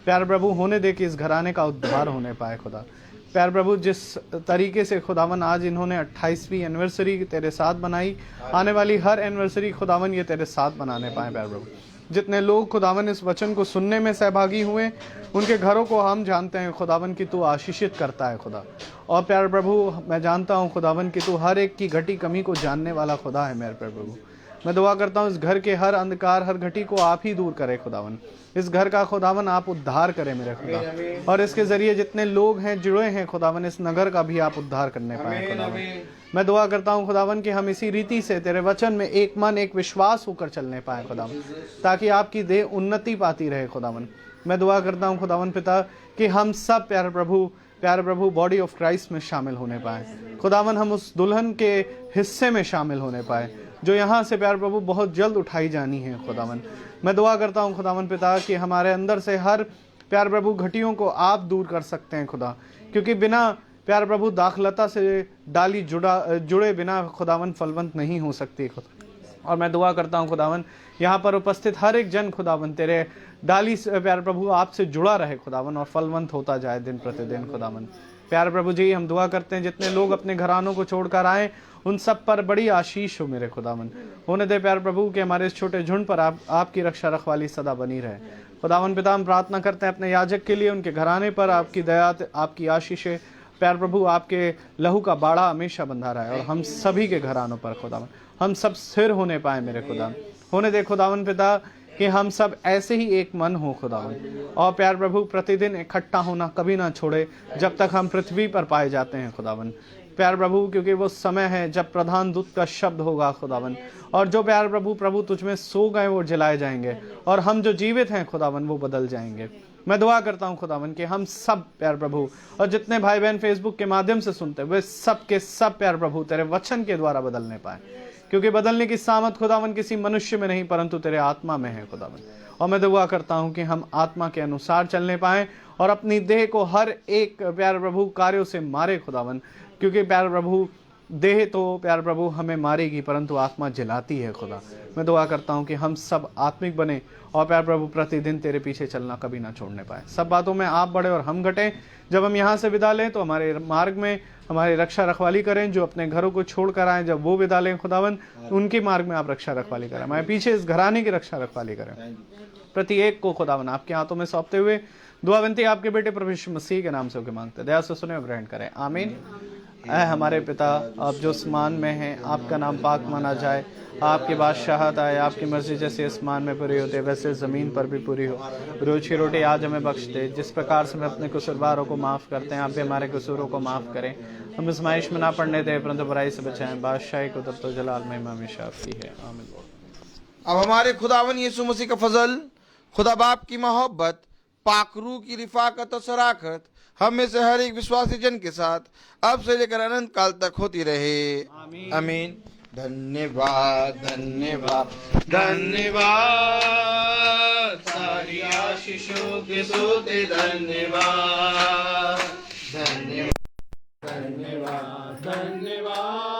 प्यार प्रभु होने दे कि इस घराने का उद्धार होने पाए खुदा। प्यार प्रभु जिस तरीके से खुदावन आज इन्होंने 28वीं एनिवर्सरी तेरे साथ बनाई, आने वाली हर एनिवर्सरी खुदावन ये तेरे साथ बनाने पाए। प्यार प्रभु जितने लोग खुदावन इस वचन को सुनने में सहभागी हुए, उनके घरों को हम जानते हैं खुदावन कि तू आशीषित करता है खुदा। और प्यार प्रभु मैं जानता हूँ खुदावन कि तू हर एक की घटी कमी को जानने वाला खुदा है मेरे प्यार प्रभु। मैं दुआ करता हूँ इस घर के हर अंधकार, हर घटी को आप ही दूर करे खुदावन। इस घर का खुदावन आप उद्धार करें मेरे खुदा, और इसके जरिए जितने लोग हैं जुड़े हैं खुदावन, इस नगर का भी आप उद्धार करने पाए खुदावन। मैं दुआ करता हूँ खुदावन कि हम इसी रीति से तेरे वचन में एक मन एक विश्वास होकर चलने पाए खुदावन, ताकि आपकी देह उन्नति पाती रहे खुदावन। मैं दुआ करता हूँ खुदावन पिता कि हम सब प्यारे प्रभु प्यारे प्रभु बॉडी ऑफ क्राइस्ट में शामिल होने पाए। खुदावन हम उस दुल्हन के हिस्से में शामिल होने पाए जो यहाँ से प्यारे प्रभु बहुत जल्द उठाई जानी है। खुदावन मैं दुआ करता हूँ खुदावन पिता कि हमारे अंदर से हर प्यारे प्रभु घटियों को आप दूर कर सकते हैं खुदा, क्योंकि बिना प्यारे प्रभु दाखलता से डाली जुड़े बिना खुदावन फलवंत नहीं हो सकती खुदा। और मैं दुआ करता हूँ खुदावन यहाँ पर उपस्थित हर एक जन खुदावन तेरे डाली से प्यारे प्रभु आपसे जुड़ा रहे खुदावन और फलवंत होता जाए दिन प्रतिदिन खुदावन। प्यारे प्रभु जी हम दुआ करते हैं जितने लोग अपने घरानों को छोड़कर आए उन सब पर बड़ी आशीष हो मेरे खुदावन। होने दे प्यारे प्रभु के हमारे इस छोटे झुंड पर आपकी रक्षा रखवाली सदा बनी रहे। खुदावन पिता हम प्रार्थना करते हैं अपने याजक के लिए, उनके घराने पर आपकी दया आपकी आशीषें प्यारे प्रभु आपके लहू का बाड़ा हमेशा बंधा रहा है और हम सभी के घरानों पर खुदावन हम सब स्थिर होने पाए मेरे खुदा। होने दे खुदावन पिता कि हम सब ऐसे ही एक मन हो खुदावन, और प्यार प्रभु प्रतिदिन इकट्ठा होना कभी ना छोड़े जब तक हम पृथ्वी पर पाए जाते हैं खुदावन। प्यार प्रभु क्योंकि वो समय है जब प्रधान दूत का शब्द होगा खुदावन, और जो प्यार प्रभु तुझ में सो गए वो जलाए जाएंगे और हम जो जीवित हैं खुदावन वो बदल जाएंगे। मैं दुआ करता हूं खुदावन कि हम सब प्यार प्रभु और जितने भाई बहन फेसबुक के माध्यम से सुनते वे सब के सब प्यार प्रभु तेरे वचन के द्वारा बदलने पाए, क्योंकि बदलने की सामत खुदावन किसी मनुष्य में नहीं परंतु तेरे आत्मा में है खुदावन। और मैं दुआ करता हूं कि हम आत्मा के अनुसार चलने पाएं और अपनी देह को हर एक प्यार प्रभु कार्यों से मारे खुदावन, क्योंकि प्यार प्रभु देह तो प्यार प्रभु हमें मारेगी परंतु आत्मा जलाती है खुदा। मैं दुआ करता हूं कि हम सब आत्मिक बने और प्यार प्रभु प्रतिदिन तेरे पीछे चलना कभी ना छोड़ने पाए। सब बातों में आप बढ़े और हम घटे। जब हम यहाँ से विदा लें तो हमारे मार्ग में हमारी रक्षा रखवाली करें। जो अपने घरों को छोड़ कर आए जब वो विदा लें खुदावन उनके मार्ग में आप रक्षा रखवाली करें। हमारे पीछे इस घराने की रक्षा रखवाली करें। प्रत्येक को खुदावन आपके हाथों में सौंपते हुए दुआ विनती आपके बेटे प्रभु यीशु मसीह के नाम से होकर मांगते, दया से सुने और ग्रहण करें, आमीन। ऐ हमारे पिता आप जो आसमान में हैं, आपका नाम पाक माना जाए, आपकी बादशाहत आए, आपकी मर्जी जैसे आसमान में पूरी होती है वैसे ज़मीन पर भी पूरी हो। रोज की रोटी आज हमें बख्श दे, जिस प्रकार से हम अपने कसूरवारों को माफ़ करते हैं आप भी हमारे कसूरों को माफ़ करें। हम आज़माइश में ना पड़ने दें परंतु बुराई से बचाएं। बादशाही कुदरत तो जलाल महिमा हमेशा आपकी है, आमीन। अब हमारे खुदावन यीशु मसीह का फजल, खुदा बाप की मोहब्बत, पाकरू की रिफाकत और शराकत हम में से हर एक विश्वासी जन के साथ अब से लेकर अनंत काल तक होती रहे, आमीन। धन्यवाद धन्यवाद धन्यवाद, सारी आशीषों के सोते धन्यवाद धन्यवाद धन्यवाद धन्यवाद।